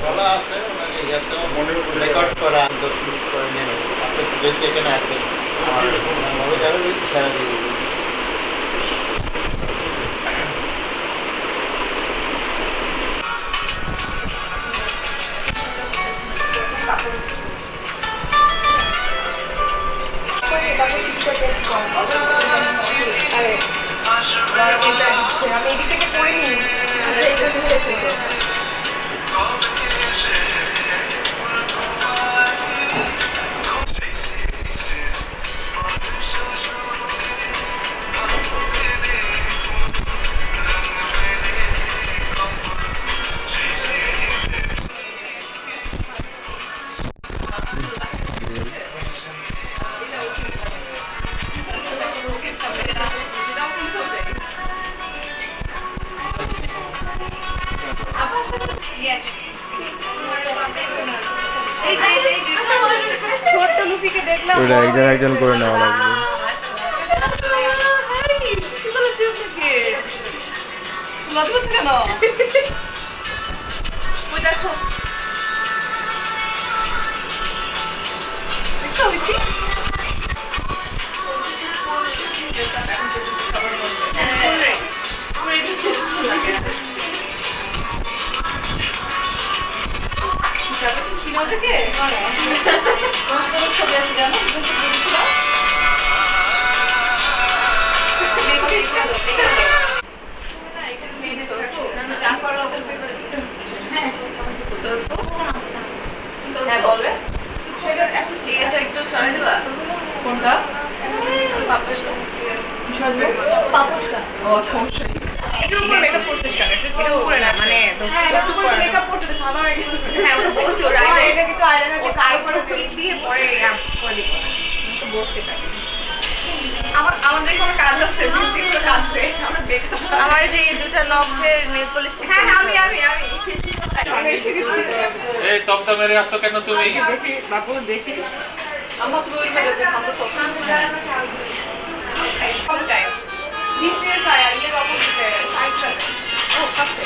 বলা আছে ওনাকে ইয়াতে রেকর্ড করা দর্শন করে নিন আপনি যেহেতু এখানে আছেন আমার মোবাইল আরও ইশারা দিয়ে দিবেন। আমি এদিক থেকে পড়ে নিই। ছোট্ট লুফিকে দেখলাম একজন একজন করে নেওয়া লাগবে। দেখো ছবি আছে জানো হ্যাঁ বলবে এটা একটু সরাই দেবা কোনটা পাপোশটা পাপোশটা ও সমস্যা এটার উপর মেকআপ করছিস কেন এটার উপরে না মানে একটু করে মেকআপ করতে সাদা হ্যাঁ ওটা বলছি ওরা এটা কিন্তু আইলাইনার দিয়ে কাই করে পিক দিয়ে পরে করে দিব তো বলতে পারি আমাদের কোনো কাজ আছে বিউটি কোনো কাজ নেই আমরা মেকআপ আমার যে দুটো নখের নেল পলিশ ঠিক হ্যাঁ আমি এসে গেছি এই তবটা মেরে আসো কেন তুমি? দেখি বাপু দেখি আমরা তুমি ওই মেজাজে খামতো সব কম টাইম দিস ইয়ার আই এর অপোজিটে সাইড ও কাছে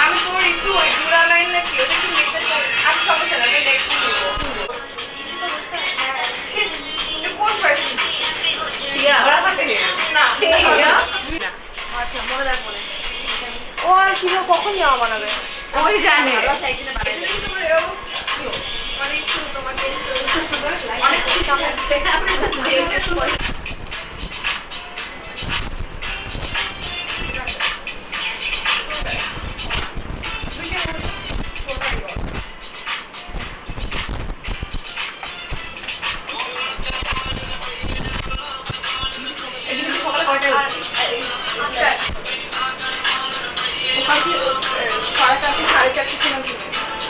আমি তোর একটু ওই জোড়া লাইন না কি ওটা একটু মেকআপ আমি সমস্যা না এটা নেক্সট নিব এটা কোন ফ্যাশন ইয়া ওরা হাতে না সেই ইয়া আচ্ছা মনে রাখবো না ও আর কি কখন যাওয়া বানাবে ওই জানে মানে একটু তোমাকে অনেক কিছু কাম আছে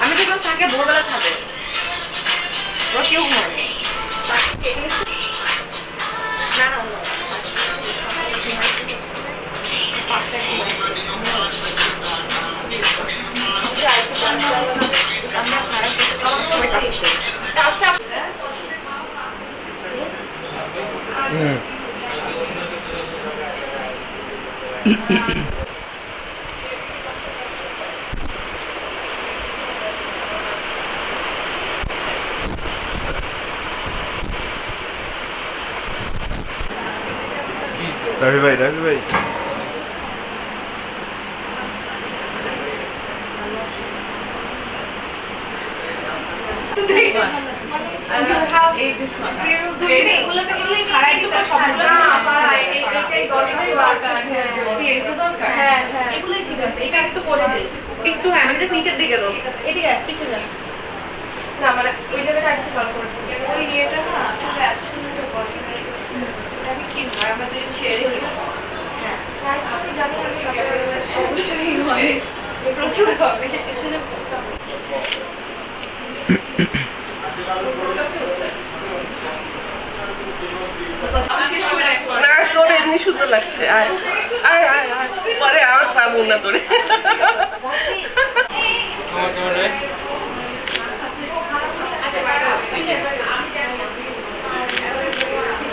আমি দেখলাম সাকে ভোরবেলা ছাদে ওরা কেউ ঘুমায়নি না না রাফি ভাই রাফি ভাই একটু হ্যাঁ মানে নিচের দিকে দোস্ত এদিকে পিছিয়ে যান না মানে ওই জায়গাটা একটু ভালো করে ওই ইয়েটা না আমি কি হয় আমরা যদি শেয়ারে দিই হ্যাঁ অবশ্যই হয় প্রচুর হবে এখানে না তোর এমনি সুন্দর লাগছে আয় আয় আয় আয় পরে আর পারবো না তোরে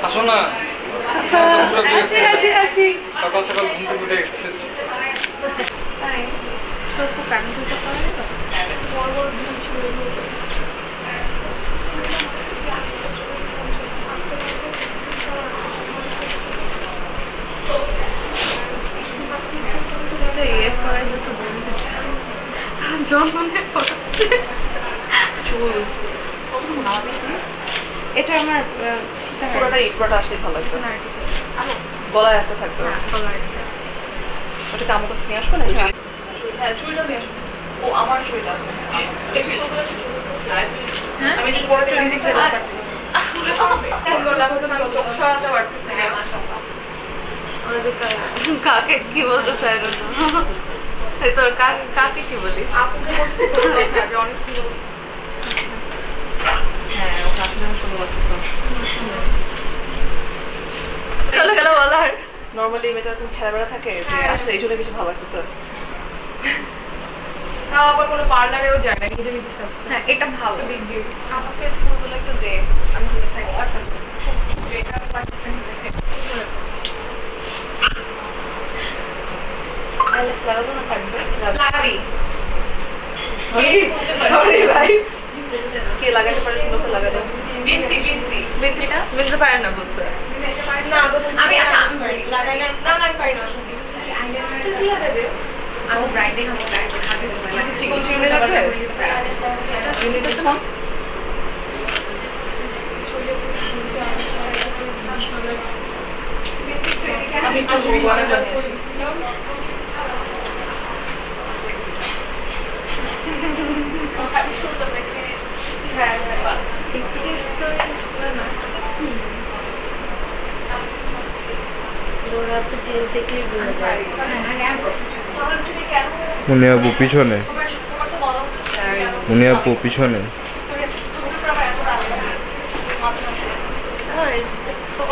আসো না হাসি হাসি হাসি সকাল সকাল ঘুম থেকে উঠে এসেছে প্যান্ট দুটো পাওয়া গেল বড় বড় দুটো ছিল জন্মনে পড়াচ্ছে চুল এটা আমার পুরোটা পুরোটা আসলে ভালো লাগবে গলায় একটা থাকবে ওটা কি আমার কাছে নিয়ে আসবে না হ্যাঁ চুলটা নিয়ে আসবে ও আমার চুলটা আছে আমি যে বড় চুল দেখতে পাচ্ছি চোখ সরাতে পারতেছি না কাকে কি বলতেছে তোর কাকে কি বলিস হ্যাঁ ওটা আসলে আমার সুন্দর লাগতেছে চলে গেল বলার নর্মালি মেয়েটা এরকম ছেলেবেলা থাকে যে আসলে এই জন্য বেশি ভালো লাগতেছে তাও আবার কোনো পার্লারেও যায় না নিজে নিজে সাথে হ্যাঁ এটা ভালো আমাকে ফুলগুলো একটু দে আমি তুলে থাকি আচ্ছা এটা আইলেস লাগাবো না থাকবে লাগাবি সরি ভাই কে লাগাতে পারে লোকে লাগালো বিনতে পারে না বুঝতে আমি আচ্ছা লাগাই না আমি পারি না শুনতে আমি ব্রাইডে খাবো ব্রাইডে হাতে দেবো চিকন চিরুনি লাগবে চিরুনি তো স্মল আমি একটু গরমে বানিয়েছি মুনি আপু পিছনে মুনি আপু পিছনে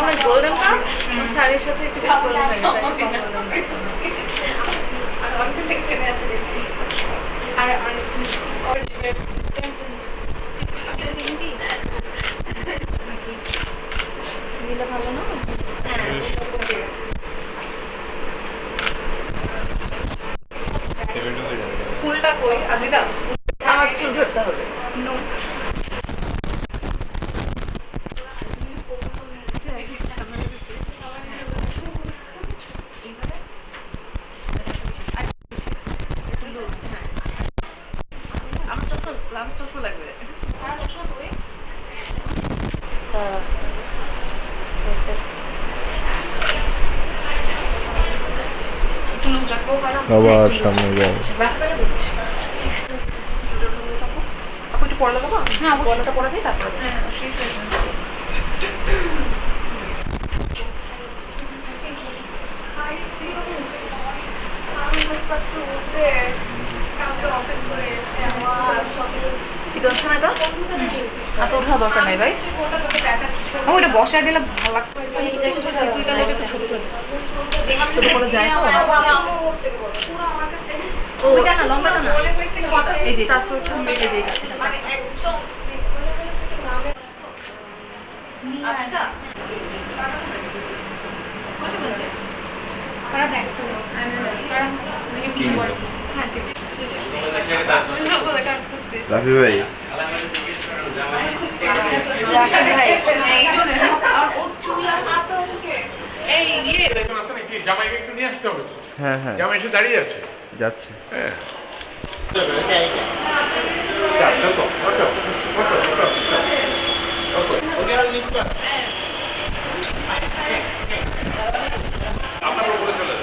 অনেক গোল্ডেন না শাড়ির সাথে একটু বেশি গোল্ডেন হয়ে গেছে আর নীলা ভালো না ফুলটা কই আদিটা আমার চুল ধরতে হবে আমার চশমা লাগবে একটু লুজ রাখবো আবার সামনে যাও আপু একটু পড়া লাগবো হ্যাঁ পড়াটা পড়া দিই তারপরে হ্যাঁ শেষ হয়ে যাবে ঠিক আছে না এটা আর তো ওঠা দরকার নাই রাইট ওটা বসায় দিলে ভালো লাগতো তুইটা লেগে তো ছোট ছোট করে যায় তো ওইটা না লম্বাটা না এই যে এই যে আচ্ছা ওরা দেখ তো আমি কিছু বলছি হ্যাঁ ঠিক রাফি ভাই জামাইকে একটু নিয়ে আসতে হবে তো হ্যাঁ হ্যাঁ জামাই এসে দাঁড়িয়ে আছে যাচ্ছে হ্যাঁ আপনার উপরে চলে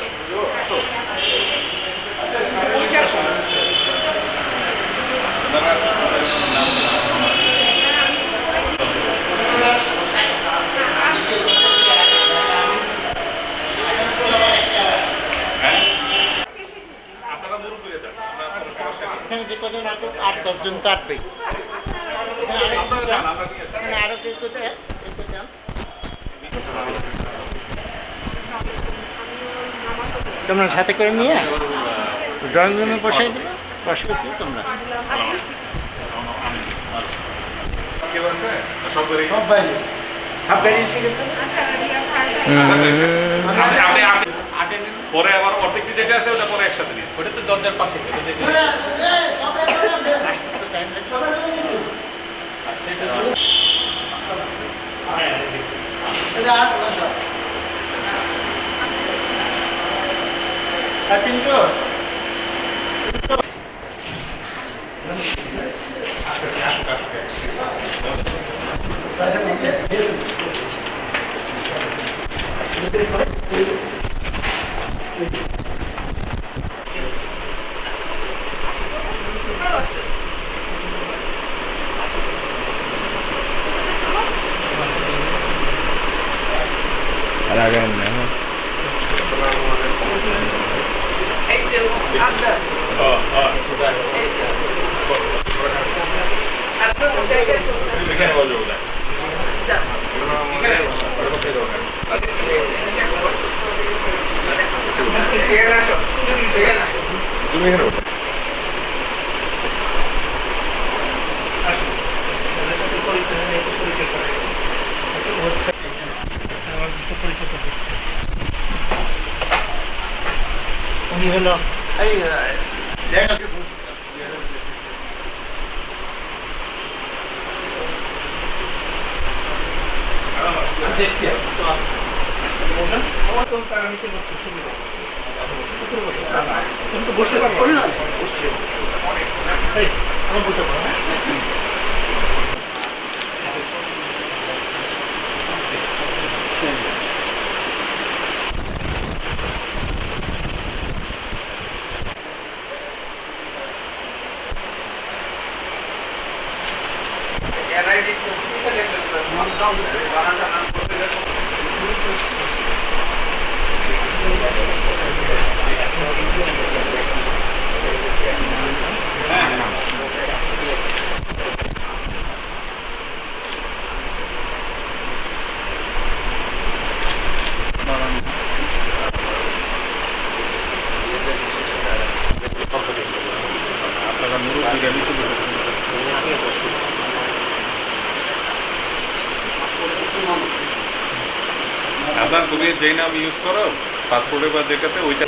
এখানে যে কজন নাটক 8-10 জন তো আটবেই আরো কেউ কোথায় যান তোমরা সাথে করে নিয়ে ড্রয়িং রুমে বসাই দিল বসে কি তোমরা কেউ আছে সব করে সব বাইরে হাফ গাড়ি এসে গেছে আপনি আগে পরে আবার অর্ধেকটি যেটা আছে ওটা পরে একসাথে দিই। ওটা তো দরজার পাশে ওটা দেখে পিন্টু আর আগান না হ্যাঁ এই যে আচ্ছা এই যে আপনার জায়গায় এখানে বসে ওটা। তুমি এখানে বসো। উনি হলো এই দেখ দেখছি বসতে পারবো না আপনারা মুরব্বীরা নিচে বসে থাকুন। আপনার তুমি যেই নাম ইউজ করো পাসপোর্টে বা যেটাতে ওইটা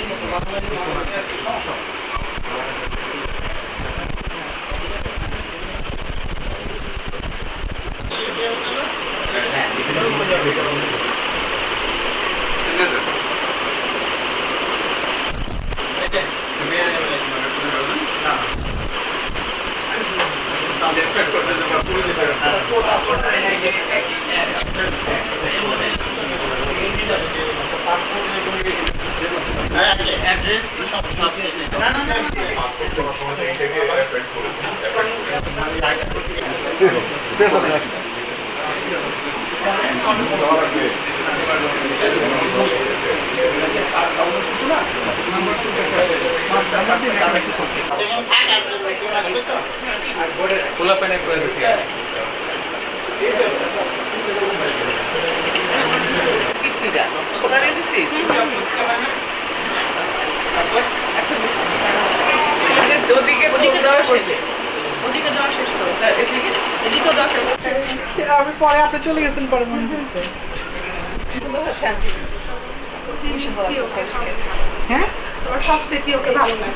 খোলা প্যানে করে দিতে পিচ্ছিটা ওটা রেখে দিছিস ওদিকে ওদিকে দেওয়া শেষ ওদিকে দেওয়া শেষ করো এদিকে এদিকে দেওয়া শেষ আমি পরে আপনি চলে গেছেন পরে মনে হচ্ছে সুন্দর হচ্ছে আন্টি হ্যাঁ তোমার সব সেটি ওকে ভালো লাগে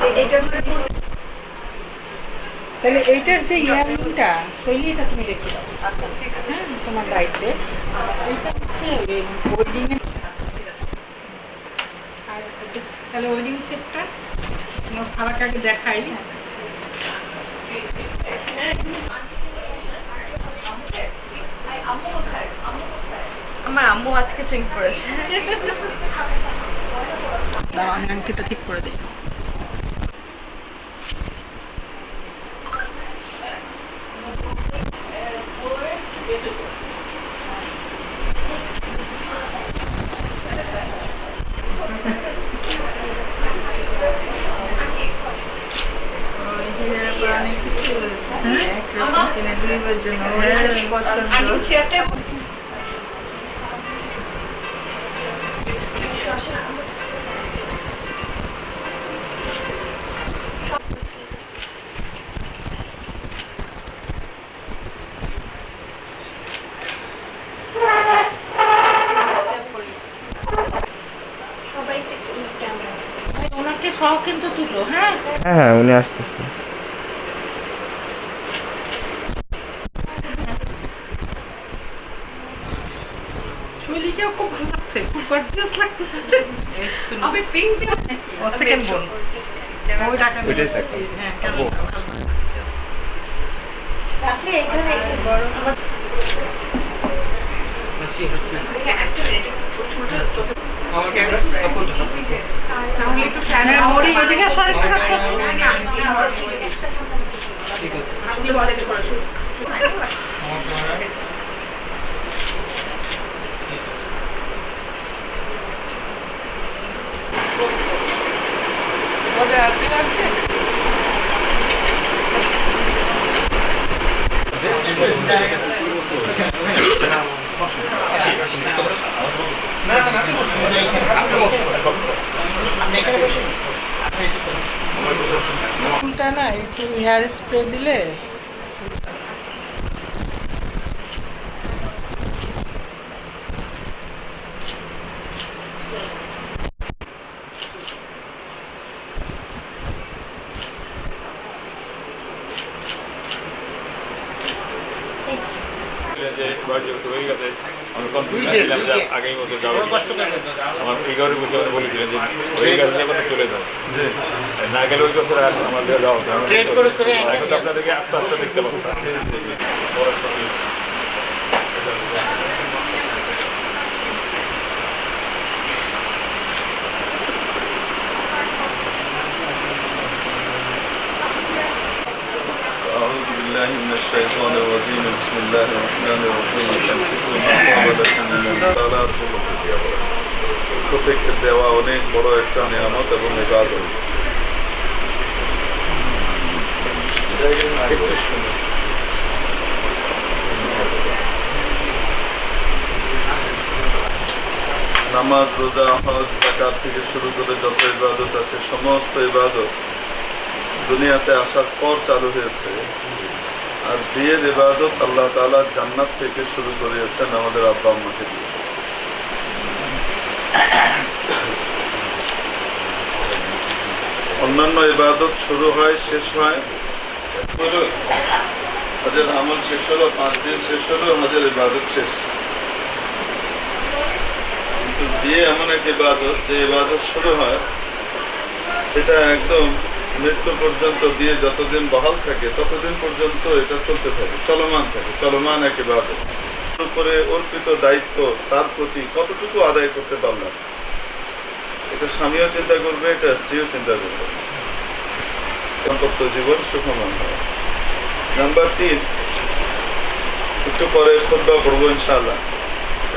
তাহলে এইটার যে ইয়ারিংটা শৈলী এটা তুমি রেখে দাও আচ্ছা ঠিক আছে হ্যাঁ তোমার দায়িত্বে এইটা হচ্ছে ওয়েডিং এর আর হচ্ছে তাহলে ওয়েডিং সেটটা ফারাকাকে দেখাই আমার আম্মু আজকে ড্রিঙ্ক করেছে দাঁড়াও আমি আংটিটা ঠিক করে দিই অনেক কিছু একরকম কিনে দুইবার জন্য পছন্দ সবাইকে সহ কিন্তু তুলো, হ্যাঁ? হ্যাঁ হ্যাঁ উনি আসতেছে। শৈলীটাও খুব ভালো লাগছে, খুব গর্জিয়াস লাগতেছে। আমি পিঙ্ক ও সেকেন্ড বোন। ওই ঢাকা ওইটাই থাকো। হ্যাঁ, কেমন ভালো। রাত্রে এখানে বড় আমার তাহলে একটু ফ্যানের মোড়ি এদিকে সরে একটু কাছে আসো। ওদের আজকে লাগছে আপনি এখানে বসুন। চুলটা না একটু হেয়ার স্প্রে দিলে যে এবার যেহেতু হয়ে গেছে আমি কনফিডেন্স ছিলাম যে আগামী বছর যাবো। কোনো কষ্ট করবেন না। আমার এই ঘরে বসে কথা বলেছিলেন যে হয়ে গেছে যখন চলে যাও, না গেলে ওই বছর আর আমার দেওয়া যাওয়া হতো না। ট্রেড করে করে এখন তো আপনাদেরকে আস্তে আস্তে দেখতে পাবো। বড় একটা কি, أعوذ بالله من الشيطان الرجيم بسم الله الرحمن الرحيم তাআলা প্রত্যেকের দেওয়া অনেক বড় একটা নিয়ামত এবং ইবাদত। একটু শুনুন। নামাজ, রোজা, হজ, যাকাত থেকে শুরু করে যত ইবাদত আছে সমস্ত ইবাদত দুনিয়াতে আসার পর চালু হয়েছে। আর বিয়ের ইবাদত আল্লাহ তাআলা জান্নাত থেকে শুরু করিয়েছেন আমাদের আব্বা আম্মাকে দিয়ে। অন্যান্য ইবাদত শুরু হয় শেষ হয় হলো হজের আমল শেষ হলো, 5 দিন শেষ হলো, হজের ইবাদত শেষ। কিন্তু বিয়ে এমন এক ইবাদত যে ইবাদত শুরু হয় এটা একদম মৃত্যু পর্যন্ত, বিয়ে যতদিন বহাল থাকে ততদিন পর্যন্ত এটা চলতে থাকে, চলমান থাকে, চলমান এক ইবাদত। উপরে অর্পিত দায়িত্ব তার প্রতি কতটুকু আদায় করতে পারলাম এটা স্বামীও চিন্তা করবে, এটা স্ত্রীও চিন্তা করবে, দাম্পত্য জীবন সুখময় হয়। নাম্বার 3, একটু পরে খুতবা পড়বো ইনশাআল্লাহ।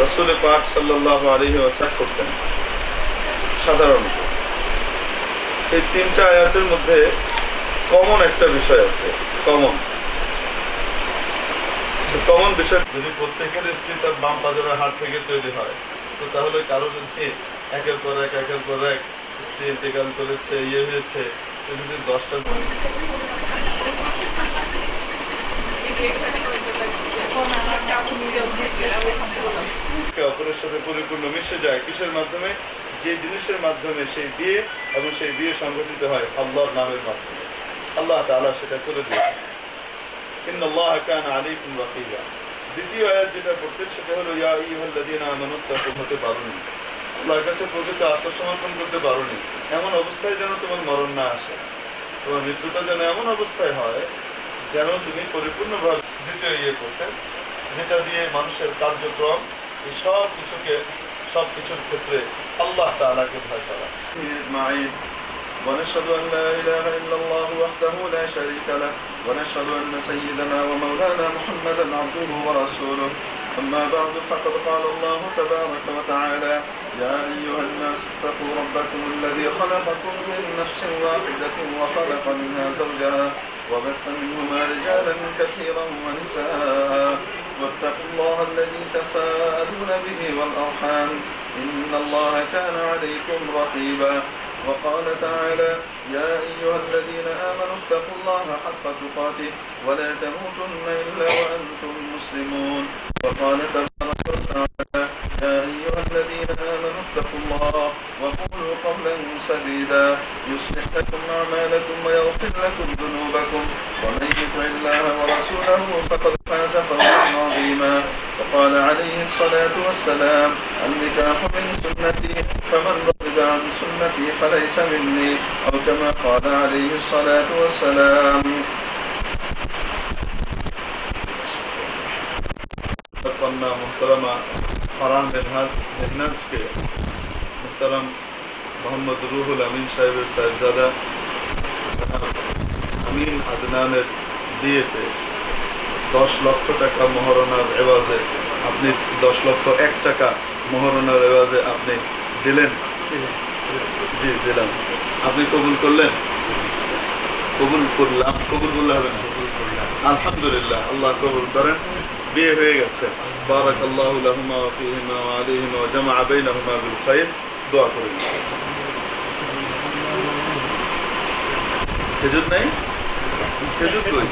রাসূল পাক সাল্লাল্লাহু আলাইহি ওয়াসাল্লাম করতেন সাধারণত। এই 3টা আয়াতের মধ্যে কমন একটা বিষয় আছে, কমন বিষয়। যদি প্রত্যেকের স্ত্রী তার বাম পাজরের হাড় থেকে তৈরি হয়, তো তাহলে কারো যদি একের পর এক স্ত্রী ইন্তেকাল করেছে, ইয়ে হয়েছে, সে যদি 10টা অপরের সাথে পরিপূর্ণ মিশে যায়, কিসের মাধ্যমে? যে জিনিসের মাধ্যমে সেই বিয়ে এবং সেই বিয়ে সংগঠিত হয় আল্লাহর নামের মাধ্যমে। আল্লাহ তাআলা সেটা করে দিয়েছেন। ইন্নাল্লাহা কানা আলাইকুম রাকিবা। দ্বিতীয় আয়াত যেটা পড়তেন সেটা হলো ইয়া আইয়ুহাল্লাযীনা আমানু তাকুল্লাহ হতে পারোনি, আল্লাহর কাছে প্রকৃত আত্মসমর্পণ করতে পারোনি, এমন অবস্থায় যেন তোমার মরণ না আসে, তোমার মৃত্যুটা যেন এমন অবস্থায় হয় যেন তুমি পরিপূর্ণভাবে দ্বিতীয় ইয়ে করতেন, যেটা দিয়ে মানুষের কার্যক্রম এই সব কিছুর ক্ষেত্রে আল্লাহ তাআলাকে ভয় করা। ونشهد أن لا إله إلا الله وحده لا شريك له ونشهد أن سيدنا ومولانا محمدا عبده ورسوله أما بعد فقد قال الله تبارك وتعالى يا أيها الناس اتقوا ربكم الذي خلقكم من نفس واحدة وخلق منها زوجها وبث منهما رجالا كثيرا ونساء واتقوا الله الذي تساءلون به والأرحام إن الله كان عليكم رقيبا وقال تعالى يا أيها الذين آمنوا اتقوا الله حق تقاته ولا تموتن إلا وأنتم مسلمون وقال تبارك وتعالى يا أيها الذين آمنوا اتقوا الله وقولوا قولا سديدا يصلح لكم أعمالكم ويغفر لكم ذنوبكم ومن يطع الله ورسوله فقد فاز فوزا عظيما. وقال عليه الصلاة والسلام: النكاح من سنتي فمن رغب عن سنتي فليس مني، أو كما قال عليه الصلاة والسلام. कन्या मोहतरमा फरहान मेहनाज के मोहतरम मोहम्मद रूहुल अमीन साहेब साहिबजादा अमीन आदनाনের বিয়েতে 10 লক্ষ টাকা মোহরনার এওয়াজে আপনি 10 লক্ষ 1 টাকা মোহরনার এওয়াজে আপনি দিলেন। জি দিলাম। আপনি কবুল করলেন? কবুল করলাম। কবুল বললে হবে না? আলহামদুলিল্লাহ, আল্লাহ কবুল করেন। বিয়ে হয়ে গেছে। বারাকাল্লাহু লাহুমা ওয়া ফীহিমা ওয়া আলাইহিমা ওয়া জামাআ বাইনাহুমা বিল খায়র। দোয়া করুন। খেজুর নাই? খেজুর কই?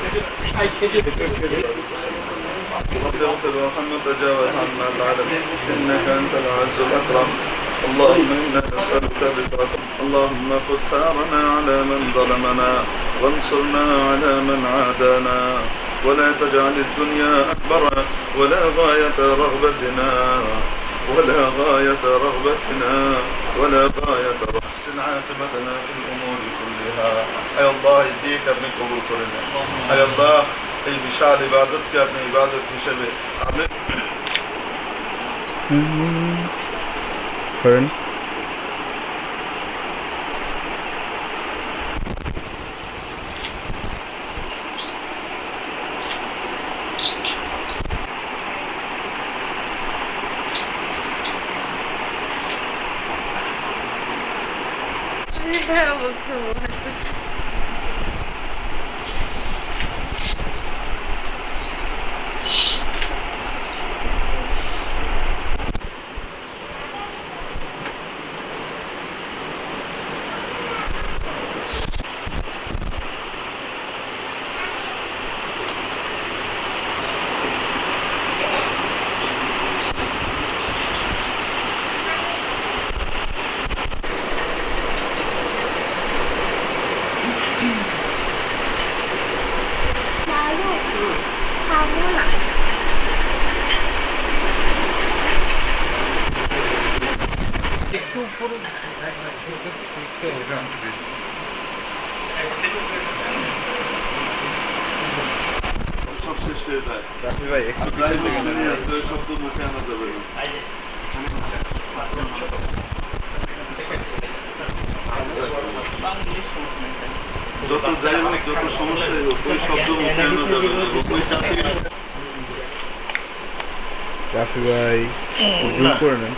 رب اغفر وارحم وتجاوز عنا العالم انك انت العز الاكرم. اللهم انا نسالك رضاك. اللهم خذ ثارنا على من ظلمنا وانصرنا على من عادانا ولا تجعل الدنيا أكبر ولا غاية رغبتنا ولا غاية رغبتنا ولا غاية أحسن عاقبتنا في الأمور كلها. أي الله يديك আপনি কবুল করে নেন। أي الله এই বিশাল ইবাদতকে আপনি ইবাদত হিসেবে আপনি করেন। সব শেষ হয়ে যায়। রাফি ভাই একটু যাই হোক, এত শব্দ মুখে আনা যাবে না। যত যাই হোক, যত সমস্যাই হোক, ওই শব্দ মুখে আনা যাবে না। ওই জাতীয় রাফি ভাই জুম করে নেন।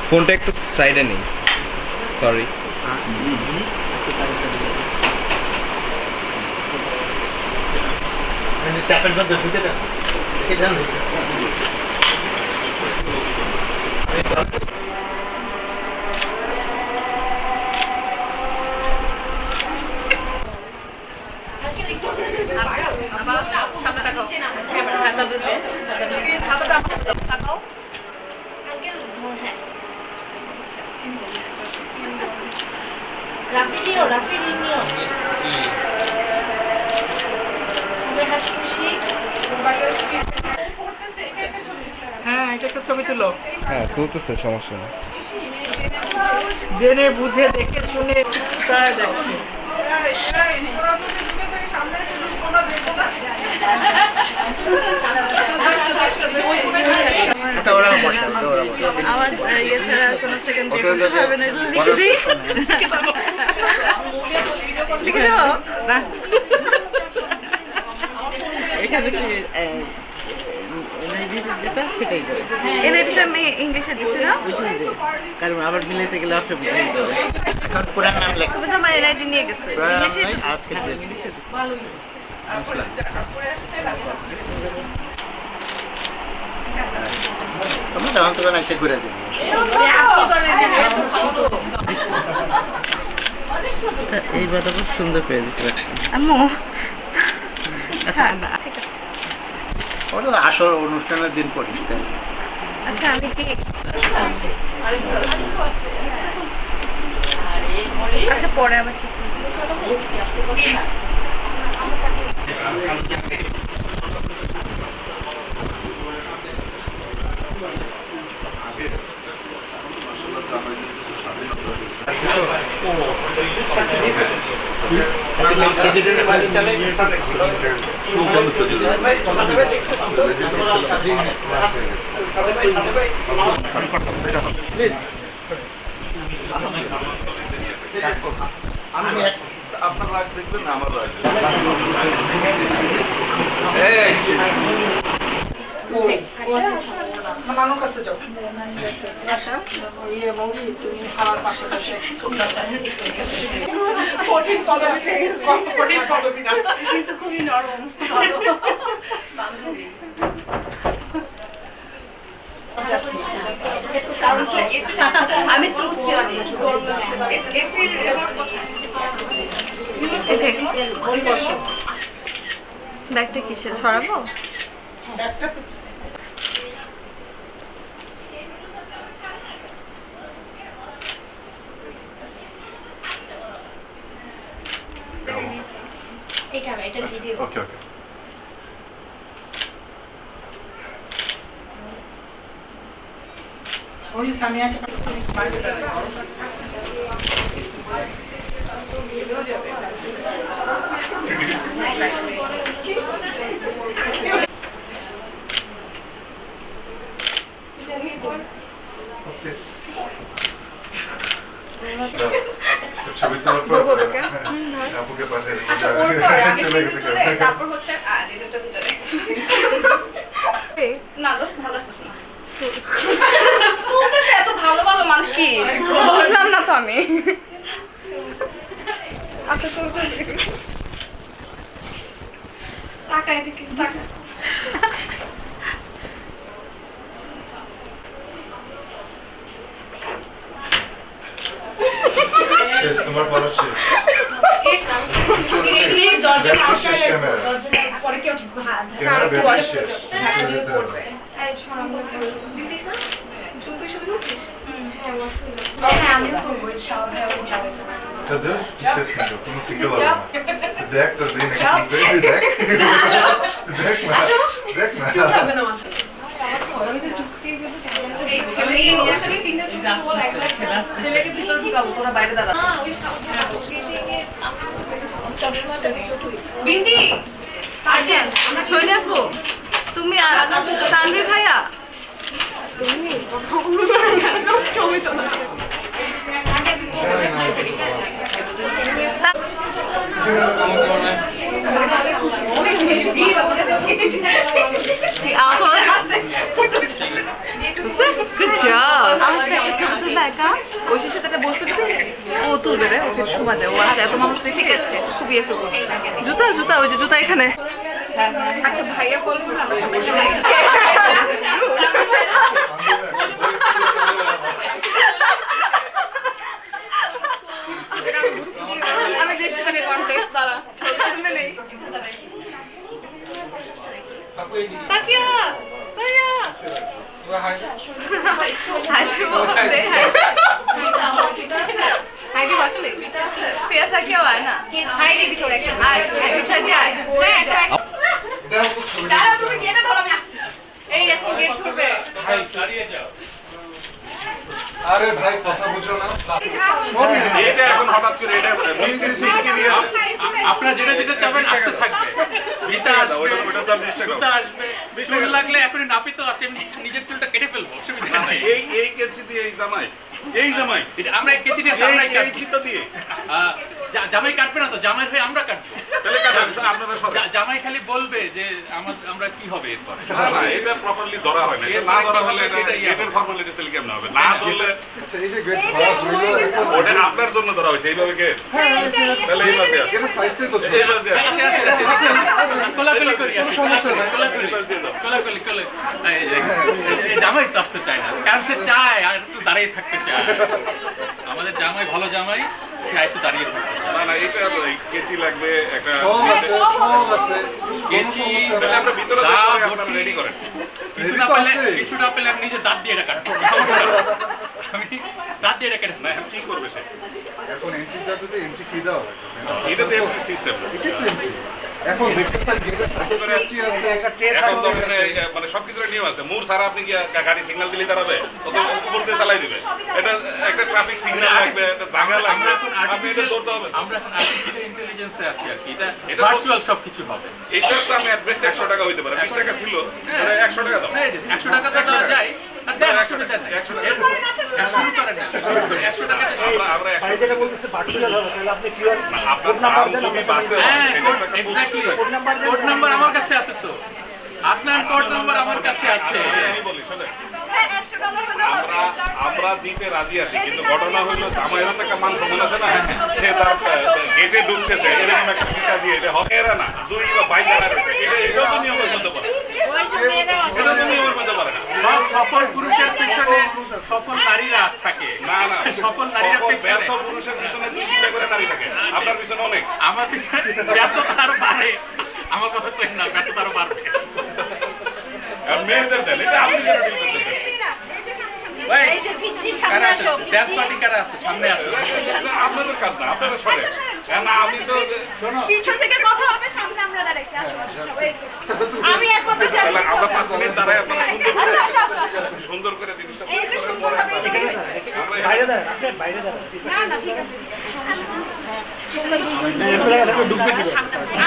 ফোনটা একটু সাইডে নেই, সরি। চাপের মধ্যে ঢুকে দেন, ঢুকে দেন। সামনে তাকাও। হাতটা আমার তাকাও। রাফি নিও, রাফি নিও। হাসি খুশি। হ্যাঁ, এটা একটা ছবি তুলো। হ্যাঁ তুলতেছে, সমস্যা নেই। জেনে বুঝে দেখে শুনে তাই দেখো। ওটা ওরা বসে, ওটা ওরা বসে। আমার ইয়ে ছাড়া আর কোনো সেকেন্ড দেখতে হবে না। লিখে দিই। লিখে দাও। না এখানে কি যেটা সেটাই দেবে, এনআইটিতে আমি ইংলিশে দিছি না, কারণ আবার মিলাইতে গেলে অসুবিধা হয়ে যাবে। এখন পুরান নাম লেখা, তুমি তো আমার এনআইটি নিয়ে গেছো ইংলিশে। আজকে তুমি তখন তখন এসে ঘুরে দিন। এই বাটা খুব সুন্দর করে দিতে পারছি। আম্মু আচ্ছা ঠিক আছে। ওটা আসল অনুষ্ঠানের দিন পড়িস তাই। আচ্ছা আমি কি পরে আবার ঠিক আমি আপনার রাগ দেখবেন না আমার রাগ নানুর কাছে যাও তুমি খাওয়ার পাশে বসে কঠিন পদবি কঠিন পদবি না কিন্তু খুবই নরম আমি তুলছি ব্যাগটা কিসের সরাবো? এই ক্যামেরা এটা ভিডিও ওকে ওকে ওই সামিয়াকে ছবি তোলার পর আপুকে পাঠিয়ে চলে গেছে তারপর হচ্ছে আর এটা ভিতরে না দোষ ভালো আসতেছে না তুলতেছে এত ভালো ভালো মানুষ কি বুঝলাম না তো আমি আচ্ছা তো তাকায় দেখি তাকা শেষ তোমার বলা শেষ শেষ না প্লিজ দরজা শেষ ক্যামেরা দরজা পরে কেউ ভাত ক্যামেরা ব্যাটারি শেষ যেতে হবে দিছিস না? জুতোই শুধু দিছিস? হ্যাঁ আমিও করবো সব যাবে তাদের শেষ না কোনো সিঙ্গেল হবে না দেখ তো দিন একটা দেখ দেখ না দেখ না আমি তো ঢুকছি এই জন্য এই ছেলে এই বসে সিগনেচার বল একবার ছেলেকে ভিতরে ঢুকাবো তোরা বাইরে দাঁড়া ওই চশমাটা নেই বিন্দি আর্জেন আমরা চলে আসবো তুমি আর তানভীর ভাইয়া Good job. আমার সাথে একটা ছবি তুলবে একা ঐশীর সাথে একটা বসতে দিবে ও তুলবে রে ওকে সময় দেয় ও আসলে এত মানুষ তো ঠিক আছে খুবই এফে করছে জুতা জুতা ওই যে জুতা এখানে আচ্ছা ভাইয়া বলবো না আমি দেখছি মানে কন্টেক্ট দ্বারা ছবি নেই সাকিয়া সাকিয়া আচ্ছা বলতে হাই দি বসলে পিয়া সাকিয়া হয় না হাই দি সব একসাথে আয় একসাথে আয় হ্যাঁ একসাথে দাও তো ছবি দাঁড়া তুমি গেটে ধরো আমি আসছি এই এখন গেট ধরবে ভাই দাঁড়িয়ে যাও আরে ভাই কথা বুঝো না এটা এখন হঠাৎ করে এটা মিষ্টি দিয়ে আপনারা যেটা যেটা চাবেন আসতে থাকবে ভিতা আসবে ওটার দাম 20 টাকা জুতা আসবে চুল লাগলে এখনই নাপিত আছে আমি নিজের চুলটা কেটে ফেলবো অসুবিধা নেই এই কেজি দিয়ে এই জামাই এটা আমরা এক কেজি দিয়ে আমরাই এই কাটবো ফিতা দিয়ে জামাই কাটবে না তো জামাই হয়ে আমরা কাটবো তাহলে কাটেন আপনারা সব জামাই খালি বলবে যে আমরা কি হবে এরপরে না না এটা প্রপারলি ধরা হয় না এটা না ধরা হলে এটার ফর্মালিটিস তাহলে কেমন হবে না ধরলে আচ্ছা এই যে গেট ধরা হইলো ওটা আপনার জন্য ধরা হয়েছে এইভাবে কে তাহলে এইভাবে আসে এটা সাইজটাই তো ছোট এইভাবে দিয়ে আসে। আসে কোলাকুলি করি আসে কোলাকুলি এই জামাই তো আসতে চায় না কারণ সে চায় আর একটু দাঁড়িয়ে থাকতে চায় আমাদের জামাই ভালো জামাই সে একটু দাঁড়িয়ে থাকতে চায় না না এটা কেচি লাগবে একটা সব আছে কেচি তাহলে আমরা ভিতরে দা, আপনারা বটি। রেডি করেন কিছু Ready না তো পেলে আছে। কিছু না পেলে আমি নিজে দাঁত দিয়ে এটা কাটবো সমস্যা নেই। আমি দাঁত দিয়ে রেখে না এখন কি করবে সে? এখন এন্ট্রিটা যদি এন্ট্রি ফি দেওয়া হয় এটা তো এন্ট্রি সিস্টেম। এটা একটু এন্ট্রি এখন দেখতে স্যার গেটের সাথে করে আছে এখন তো মানে সবকিছুর নিয়ম আছে। মোড় ছাড়া আপনি কি গাড়ি সিগন্যাল দিলে দাঁড়াবে? ও তো উপর দিয়ে চালাই দিবে। এটা একটা ট্রাফিক সিগন্যাল লাগবে, একটা জায়গা লাগবে, আপনি এটা করতে হবে। আমরা এখন আর্টিফিশিয়াল ইন্টেলিজেন্সে আছি আর কি, এটা ভার্চুয়াল সবকিছু হবে। এইটার তো আমি অ্যাডভেস্ট 100 টাকা হইতে পারে, 20 টাকা ছিল, 100 টাকা দাও। 100 টাকা তো দেওয়া যায়, আর দেন 100 টাকা দেন। 100 টাকা শুরু করেন না, 100 টাকা আমরা 100 টাকা বলতেছে ভার্চুয়াল হবে, তাহলে আপনি কিউআর আপনার নাম যদি বাঁচতে হয় সেটা একটা এক্স্যাক্টলি কোড নাম্বার আমার কাছে আছে তো, আপনার কোড নাম্বার আমার কাছে আছে। আমি বলি শুনে, আমরা দিতে রাজি আছি, কিন্তু ঘটনা হইলো আমার এরকম একটা মান সম্মান আছে না, সে তার গেটে ঢুকতেছে এরকম একটা টিকা দিয়ে এটা হবে এরা না 2 কিলো 22 টাকা রয়েছে, এটা তো নিয়মের মধ্যে পড়ে, এটা তো নিয়মের মধ্যে পড়ে না। সব সফল পুরুষের পিছনে সফল নারীরা থাকে, না না সফল নারীরা পিছনে, ব্যর্থ পুরুষের পিছনে 2 কিলো করে নারী থাকে, আপনার পিছনে অনেক। আমার পিছনে ব্যর্থতা আরো বাড়ে, আমার কথা কই না, ব্যর্থতা আরো বাড়বে। আর মেয়েদের দেন, এটা আপনি কেন ডিল করতেছেন? এই যে পিচ্চির সামনে আসো ড্যান্স পার্টি কারা আছে সামনে আসো, এটা আপনাদের কাজ না, আপনারা সরে না, আমি তো শোনো পিছন থেকে কথা হবে, সামনে আমরা দাঁড়াইছি। আসো আসো সবাই একটু। আমি একমাত্র তাহলে আমরা 5 মিনিট দাঁড়ায় আপনারা সুন্দর করে আসো আসো আসো আসো। সুন্দর করে জিনিসটা এই যে সুন্দরভাবে এখানে হয়েছে। বাইরে না না ঠিক আছে ঠিক আছে, সমস্যা নেই।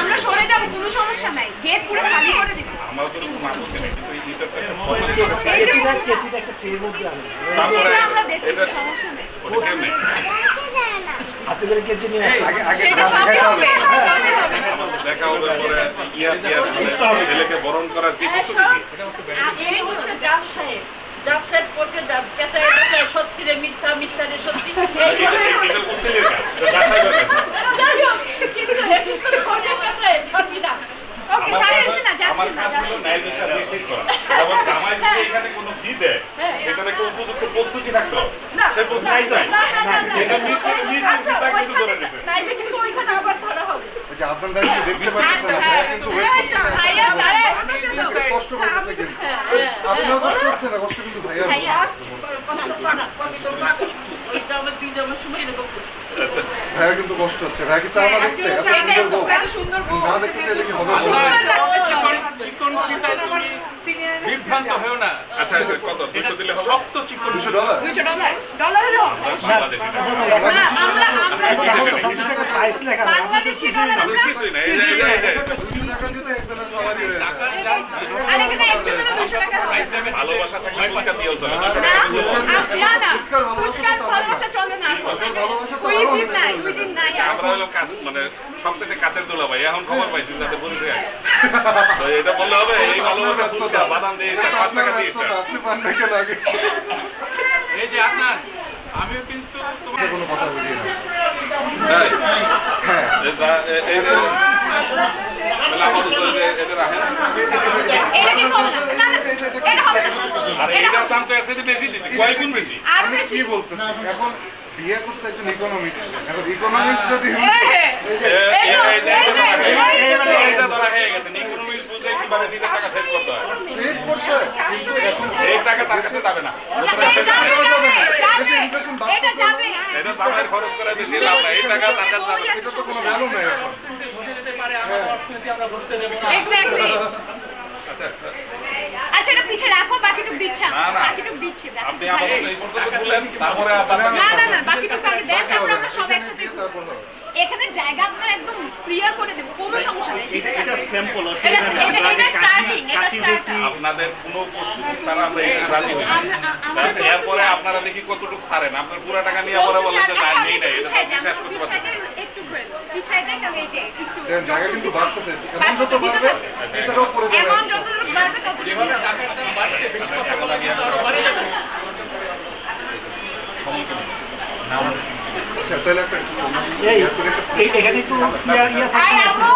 আমরা সরে যাবো, কোনো সমস্যা নাই, গেট পুরো খালি করে দিব। আমার তো কোনো আপত্তি নেই, কিন্তু এইটা তো একটা সেটা আমরা দেখতেছি, সমস্যা নেই। ওটা কেমনে? সেটা সবই হবে, সবই হবে। আমাদের দেখা হবে পরে ইয়ার ছেলেকে বরণ করার কি প্রস্তুতি কি? এই হচ্ছে জাজ সাহেব। জাজ সাহেব কোর্টে পেঁচায় পেঁচায় সত্যি রে মিথ্যা, মিথ্যা রে সত্যি। এটা উকিলের কাজ, এটা বাসায় কাজ। যাই হোক, কিন্তু হেফিজের কোর্টে পেঁচায় ছাড়বি না। ওকে, ছাড়িয়েছি না, যাচ্ছি আমার না, কাজ যাচ্ছি হলো না। ন্যায় বিচার নিশ্চিত করা। যেমন জামাই যদি এখানে কোনো ফি দেয়, সেখানে একটা উপযুক্ত প্রস্তুতি থাকতে হবে। সে প্রস্তুতি নাই তাই। না, না, না, না। এটা নিশ্চিত আচ্ছা, তা কিন্তু ধরে ওইখানে- নিছে। নাইলে কিন্তু ওইখানে আবার ধরা হবে। ওই যে আপনার ভাই কিন্তু দেখতে পাচ্ছেন না, ভাইয়া কিন্তু ওয়েট এই তো, করতেছে, ভাইয়া দাঁড়ায়। কষ্ট করতেছে কিন্তু আপনার কষ্ট হচ্ছে না, কষ্ট কিন্তু ভাইয়া ভাইয়া, কষ্ট পাক, কষ্ট পাক। এটা আমার দুই জামার সময় এরকম করছে। ভাইয়া কিন্তু কষ্ট হচ্ছে। ভাইয়া কি চাও না দেখতে এত সুন্দর বউ? এত সুন্দর বউ। না দেখতে চাইলে কি হবে? চিকন ফিতায় তুমি বিভ্রান্ত হও না। আচ্ছা এটা কত 200 দিলে হবে? শক্ত চিকন $200? $200 ডলারে দাও। বাংলাদেশি টাকা। বাংলাদেশি ডলার আমি কিছুই না, এই যে এই যে 200 টাকা দিয়ে তো এক বেলা খাওয়ারই হয়ে যায়। আর এখানে এক্সট্রা করে $200 হবে। ভালোবাসা থাকলে ফুচকা দিয়েও চলে, 200 না, টাকা দিলেও চলে। না, না, ফুচকার ভালোবাসা ফুচকার তো ভালোবাসা চলে না। আপনার ভালোবাসা তো ওই আরো দিন অনেক নাই, হয়ে ওই দিন নাই। আমরা হলো কাছে মানে সবচেয়ে কাছের দোলা ভাই, এখন খবর পাইছি যাদের পরিচয় আগে। তো এটা বললে হবে, এই ভালোবাসা ফুচকা বাদাম দিয়ে এটা 5 টাকা দিয়ে আপনার আপনি পান না কেন আগে? এই যে আপনার, আমিও কিন্তু তোমার কোনো কথা বুঝি না। তাই হ্যাঁ, এই যা- এই যে তাহলে আপাতত এটা রাখেন। এটা কি চলে না? না, না, এটা হবে না। আর এইটার দাম তো এর চাইতে বেশি দিছি, কয় গুণ বেশি। আর আমি বেশি। কি বলতেছি এখন বিয়ে করছে একজন ইকোনমিক্স, এখন ইকোনমিক্স যদি এই যে, এই যে ধরা হয়ে গেছে, ইকোনমিক্স বুঝে কিভাবে নিজের টাকা সেভ করতে হয়। সেভ করছে কিন্তু এখন এই টাকা তার কাছে যাবে না। এই যাবে, দেশে যাবে, ইনফ্লেশন এটা যাবে। এটা জামাইয়ের খরচ করে বেশি লাভ নাই, এই টাকা তার কাছে যাবে না। এটা তো কোনো ভ্যালু নাই এখন। বসে যেতে পারে, আমাদের অর্থনীতি আমরা বসতে দেবো না। Exactly. আচ্ছা আচ্ছা, এটা পিছে রাখো, বাকিটুকু দিচ্ছি আমি। না, না। বাকিটুকু দিচ্ছি, আপনি বাকিটুকু আপাতত ভাইয়া এই পর্যন্ত বললেন, তারপরে আপনার না, না, না, বাকিটুকু আগে দেন, তারপর আমরা সব সেদিন একসাথে দিয়ে তারপর হবে। এখানে জায়গা আপনার একদম ক্লিয়ার করে দেব, কোনো সমস্যা নেই। এটা স্যাম্পল, এটা স্টার্টিং, এটা স্টার্টিং। আপনাদের কোনো প্রস্তুতি ছাড়া আমরা এখানে রাজি হইছি। এরপরে আপনারা দেখি কতটুকু ছাড়েন, আপনার পুরো টাকা নিয়ে পরে বলেন যে না নেই নাই, এটা তো বিশ্বাস করতে পারতেছি না। একটু পিছাই যাই, তাহলে এই যে একটু দেখেন, জায়গা কিন্তু বাড়তেছে, এমন যত বাড়বে এটারও পরে যাবে এমন আস্তে আস্তে। যত বাড়বে তত যেভাবে টাকার দাম বাড়ছে, বেশি কথা বলা কিন্তু আরো বাড়ে যাবে। আচ্ছা তাহলে একটা আই আমো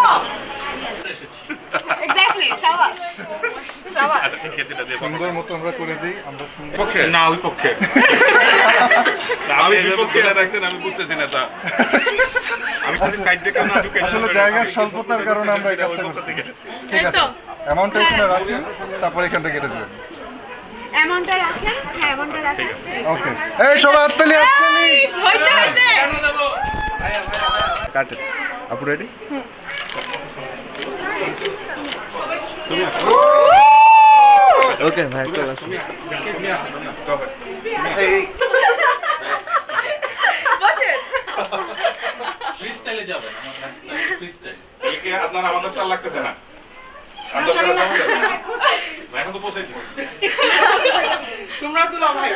এক্স্যাক্টলি, শাবাশ শাবাশ। আচ্ছা ঠিক আছে, এটা দিয়ে সুন্দর মতো আমরা করে দিই, আমরা সুন্দর পক্ষে না ওই পক্ষে আমি বিপক্ষে রাখছেন, আমি বুঝতেছি না তা আমি খালি সাইড দেখে না ঢুকে আসলে জায়গার স্বল্পতার কারণে আমরা এই কাজটা করছি। ঠিক আছে, অ্যামাউন্টটা এখানে রাখেন, তারপর এখান থেকে কেটে দেবেন। অ্যামাউন্টটা রাখেন, হ্যাঁ অ্যামাউন্টটা রাখেন। ওকে এই সবাই হাততালি হাততালি হইছে হইছে। কাটে আপু রেডি ওকে ভাই চলে আসুন বসেন। ফ্রি স্টাইলে যাবেন আমার ফ্রি স্টাইল একে আপনার আমাদের চাল লাগতেছে না আপনার কাছে সমস্যা আছে? এখন তো পৌঁছাইছি তোমরা তুলো ভাই।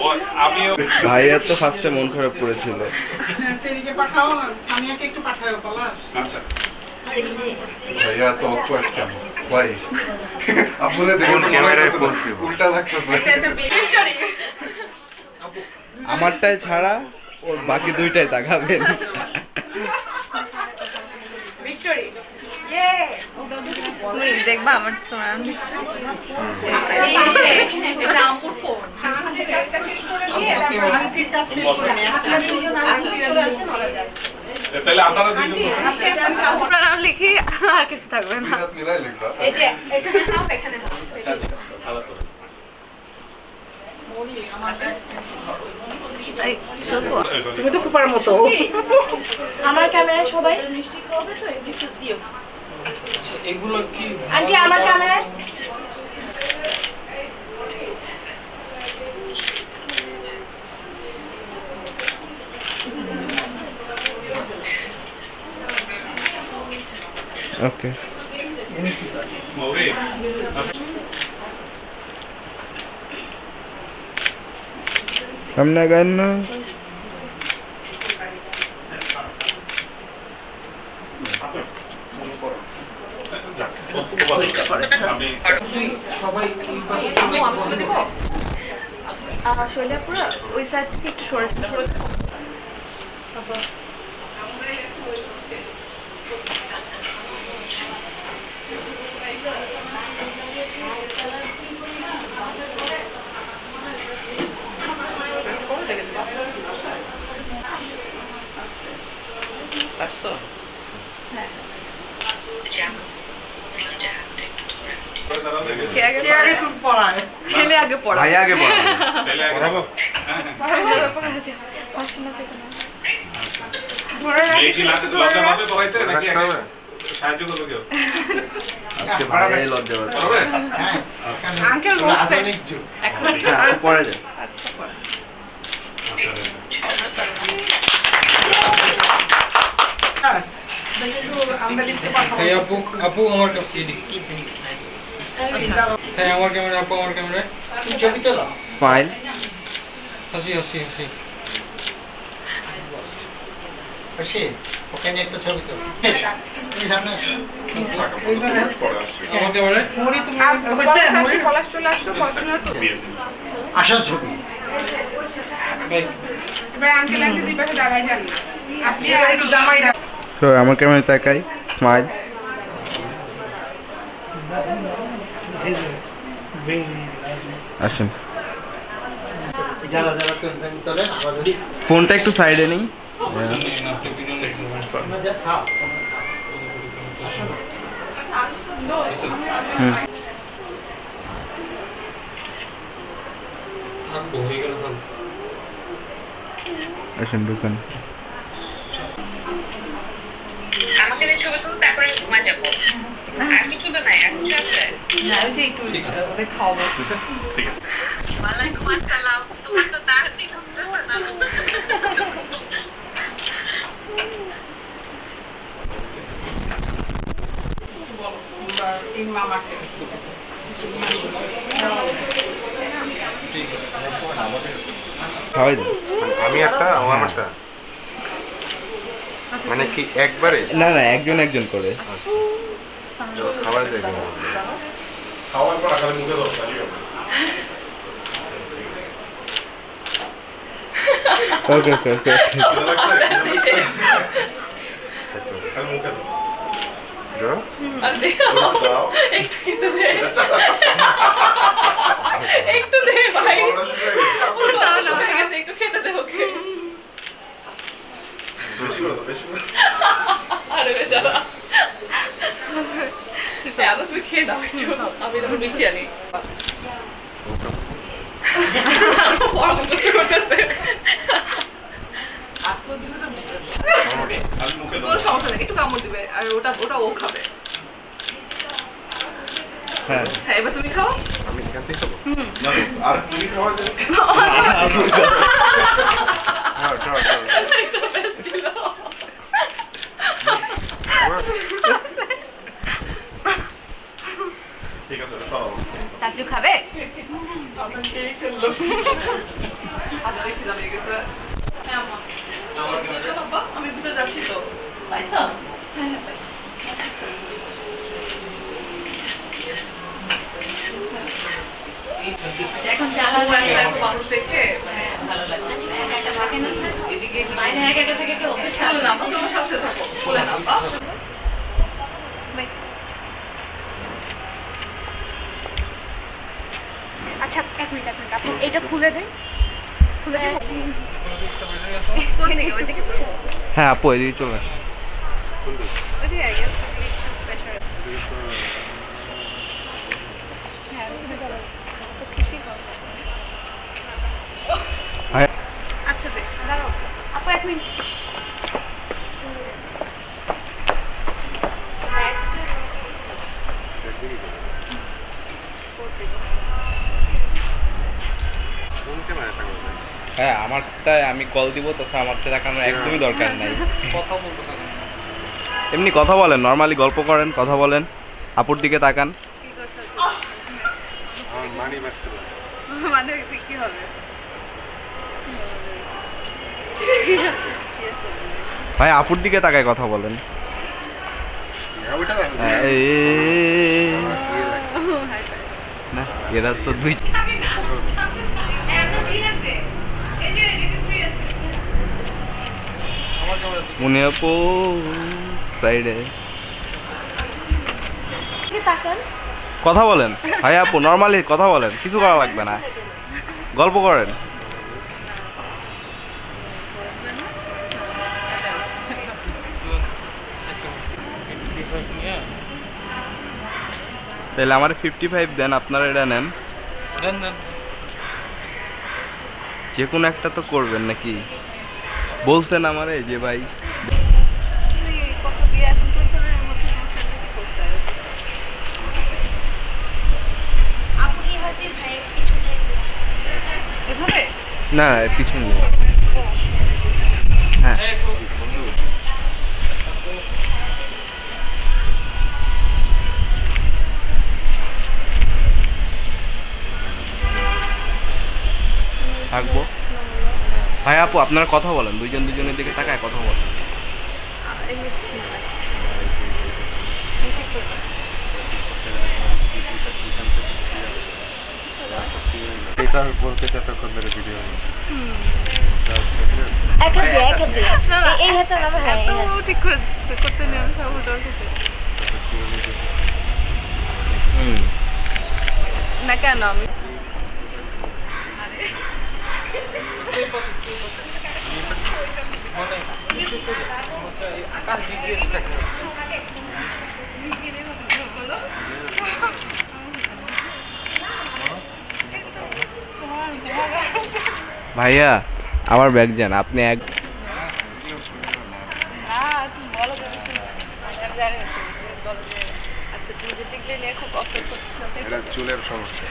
ও আমিও ভাইয়া তো ফার্স্টে মন খারাপ করেছিল চেরিকে পাঠাও না, সামিয়াকে একটু পাঠাও পলাশ। আচ্ছা ভাইয়া তো অকওয়ার্ড কেন ভাই আপনারা দেখুন ক্যামেরায় পোস্ট দেব উল্টা লাগতেছে আমারটাই ছাড়া ওর বাকি দুইটাই তাকাবেন ভিক্টোরি ইয়ে তুমি দেখবা আমার তোমার এটা আম্মুর ফোন। আন্টির কাছে শেষ করে নিয়ে আসি। তাহলে আপনারা দুইজন বসুন। পুরো নাম লিখি আর কিছু থাকবে না। হাত মিলাই লিখবা এই যে এখানে নাও এখানে নাও। এই শুনবো তুমি তো ফুপার মতো। আমার ক্যামেরায় সবাই মিষ্টি খাবে তো একটু দিও। এগুলো কি আন্টি আমার ক্যামেরায় ওকে মৌরি সামনে গান না আমি আম্মু আমি বলে দিব। শৈলাপুরা ওই সাইড থেকে একটু সরে সরে পারছো কে আগে কে আগে তুমি পড়ায়? ছেলে আগে পড়া ভাই আগে পড়া ছেলে পড়াবো মেয়ে কি লজ্জা পাবে পড়াইতে নাকি সাহায্য করবে কেউ আজকে ভাই লজ্জা পাচ্ছে পড়াবে হ্যাঁ আঙ্কেল বলছে। আধুনিক যুগ হ্যাঁ, পরে যায় আমরা লিখতে পাঠাবো। এই আপু আপু আমার কাছে এদিক হ্যাঁ আমার ক্যামেরা আপু আমার ক্যামেরায় তুমি ছবি তোলো স্মাইল হাসি হাসি হাসি খুশি ওখানে একটা ছবি তোলো তুমি সামনে আসো আমার ক্যামেরায় মুড়ি তুমি হয়েছে মুড়ি পলাশ চলে আসো পড়াশোনা তো আসা ছবি এবার আঙ্কেল আন্টি দুই পাশে দাঁড়ায় যান না। আপনি এবার একটু জামাই রাখ। তো আমার ক্যামেরা তাকাই স্মাইল আসুন যারা যারা তোলেন আমাদের ফোনটা একটু সাইডে নেই তোমরা যা খাও থাকবো হয়ে গেল থাকবো আসুন ঢুকান আমাকে ছবি তুলতে তারপরে ঘুমা যাবো আর কিছু তো নাই এখন আছে না ওই যে একটু ওদের খাওয়াবো। ঠিক আছে ওয়ালাইকুম আসসালাম তোমার তো তাড়াতাড়ি ঘুমতেছে না তিন মামাকে। খাওয়াই দিন আমি একটা ও আমারটা মানে কি একবারে না না একজন একজন করে খাবার দেখে খাওয়ার পর আকারে মুখে দাও খালি হবে ওকে ওকে ওকে খালি মুখে দাও আর দাও একটু খেতে দে একটু দে ভাই পুরো টানা হয়ে গেছে একটু খেতে দে ওকে বেশি করে দাও বেশি করে আরে বেচারা হ্যাঁ তুমি খেয়ে দাও একটু আমি তোমার মিষ্টি আনি বড় মুখস্থ করতেছে। আমি মুখে কোনো সমস্যা নেই, একটু কামড় দিবে আর ওটা ও খাবে। হ্যাঁ হ্যাঁ, এবার তুমি খাও। আর তুমি খাওয়া যাবে এটা best ছিল। ঠিক আছে সব তাজু খাবে? আমরা খেয়ে ফেললো। আচ্ছা, দেখছিলাম এই গেছে। হ্যাঁ, আম্মা। চলো, আব্বা, আমি ভিতরে যাচ্ছি তো। পাইছো? হ্যাঁ, হ্যাঁ, পাইছি। এখন ও জ্বালা লাগে। একটা এত মানুষ দেখে মানে ভালো লাগে। এদিকে মায়ের একা একা থেকে কেউ অভ্যেস চলো না, আব্বা, তোমার সাথে থাকো। বলে না, আব্বা। আচ্ছা, এক মিনিট আপু এটা খুলে দেন। খুলে দেন। কোন দিকে? ওইদিকে তো? হ্যাঁ আপু এদিকে চলে আসে। ওইদিকে I guess একটু better। হ্যাঁ, ওখানে যাবো। তো খুশি হও। হ্যাঁ আচ্ছা দে। দাঁড়াও আপু, এক মিনিট। হ্যাঁ আমারটায় আমি কল দিব, তাছাড়া আমারটা দেখানোর একদমই দরকার নাই। কথা বলতে থাকুন। এমনি কথা বলেন, নর্মালি গল্প করেন, কথা বলেন, আপুর দিকে তাকান। কি করছ? মানে কি হবে? ভাই আপুর দিকে তাকায় কথা বলেন। হ্যাঁ, না এরা তো দুই মনে আপু সাইডে তাকান। কথা বলেন। ভাই আপু নর্মালি কথা বলেন, কিছু করা লাগবে না, গল্প করেন। তাহলে আমার 55 দেন, আপনারা এটা নেন। দেন দেন। যে কোনো একটা তো করবেন নাকি? বলছেন আমারে যে ভাই তুই কত দিয়ে এখন personal মধ্যে সমস্যা কি করতে হবে? আপু এই হাতে ভাইয়ের পিছনে এভাবে? না পিছনে নেই। হ্যাঁ থাকবো। ভাই আপু আপনারা কথা বলেন, দুইজন দুজনের দিকে তাকায় কথা বলেন। এটা আমি বলতে যতক্ষণ ধরে ভিডিও এক হাত দিয়ে এই হাতে নামে। হ্যাঁ, এই হাতে। ঠিক করে করতে নেই আমি খাবো খেতে না কেন আমি মানে আকাশ ডিগ্রি থাকে। ভাইয়া আমার ব্যাগ যান, আপনি এক না তুমি বলো তুমি আমি জানি না তুমি বলো যে আচ্ছা তুমি যে টিকলে নিয়ে খুব অসুস্থ করছিস এটা চুলের সমস্যা,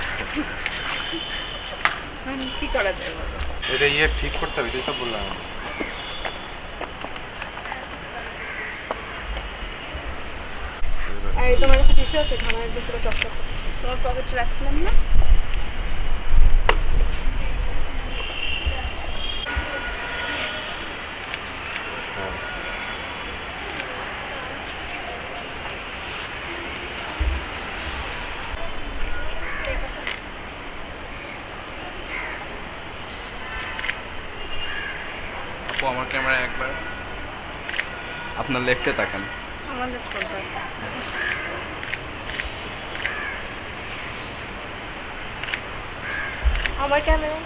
কি করা যায় বলো? এটা ঠিক করতে হবে, এটাই তো বললাম। আর তোমার কাছে টিস্যু আছে? আমার একদম পুরো চকচক। তোমার পকেটে রাখছিলাম না? আপু আমার ক্যামেরা একবার আপনার লেফটে তাকান। আমার লেফট কোনটা? আমার ক্যামেরা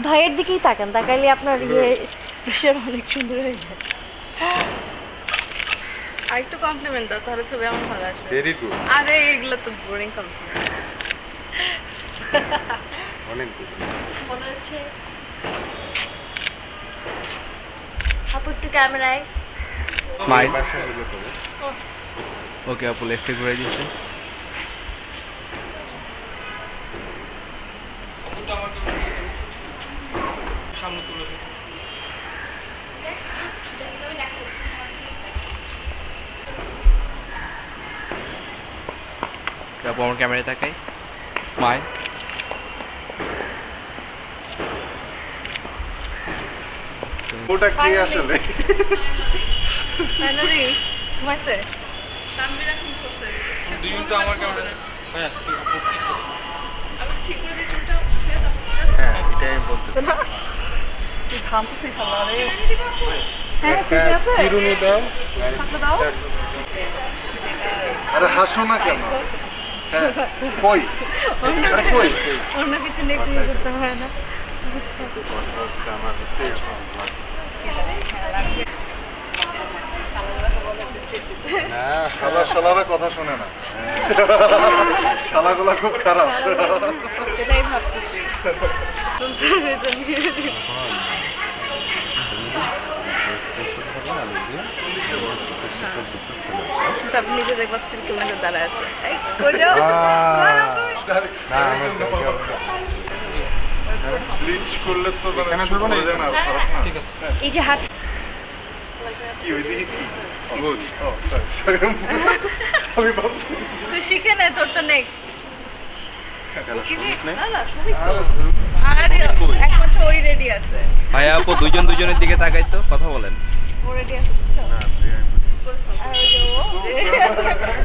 ভাইয়ের দিকেই তাকান, তাকাইলে আপনার এক্সপ্রেশন অনেক সুন্দর হয়ে যায়। আরেকটু কমপ্লিমেন্ট দাও, তাহলে ছবি আমার ভালো আসবে। ভেরি গুড, আরে এগুলো তো বোরিং কমপ্লিমেন্ট। অনেক গুড। মনে হচ্ছে আপু একটু ক্যামেরায় স্মাইল। পাশে হলো তবে ওকে আপু, লেফটে ঘুরে দিয়েছে। সামনে চলে এসো। আপু আমার ক্যামেরায় তাকাই, স্মাইল। ওটা কি আসলে? ফাইনালি ঘুমাইছে। তানভীর এখন করছে। দুজনটা আমার ক্যামেরা। হ্যাঁ, তুই আপু পিছে। আমি ঠিক করে দিয়ে চুলটা হ্যাঁ, এটাই আমি বলতেছি। তুই ঘামতেছিস শালা রে। হ্যাঁ, ঠিক আছে। চিরুনি দাও। হাতটা দাও। আরে হাসো না কেন? হ্যাঁ, কই? আরে কই? অন্য কিছু নিয়ে ক্লিয়ার করতে হয় না। হচ্ছে আমার হচ্ছে না, শালারা কথা শোনে না। শালাগুলা খুব খারাপ। সেটাই ভাবতেছি। তারপর নিজে দেখবা স্টিল কেমন দাঁড়ায় আছে। এই কই যাও? ব্লিচ করলে তো এখানে ধরবো না? ঠিক আছে। এই যে হাত কি ওইদিকে কি গুড ও সরি সরি আমি ভাবছি তুই শিখে নে, তোর তো নেক্সট। নেই? না না সবই তো। আরে একমাত্র ওই রেডি আছে। ভাইয়া আপু দুজন দুজনের দিকে তাকাই তো, কথা বলেন। ও রেডি আছে বুঝছো? না, প্রিয়া, আর ওই যে ও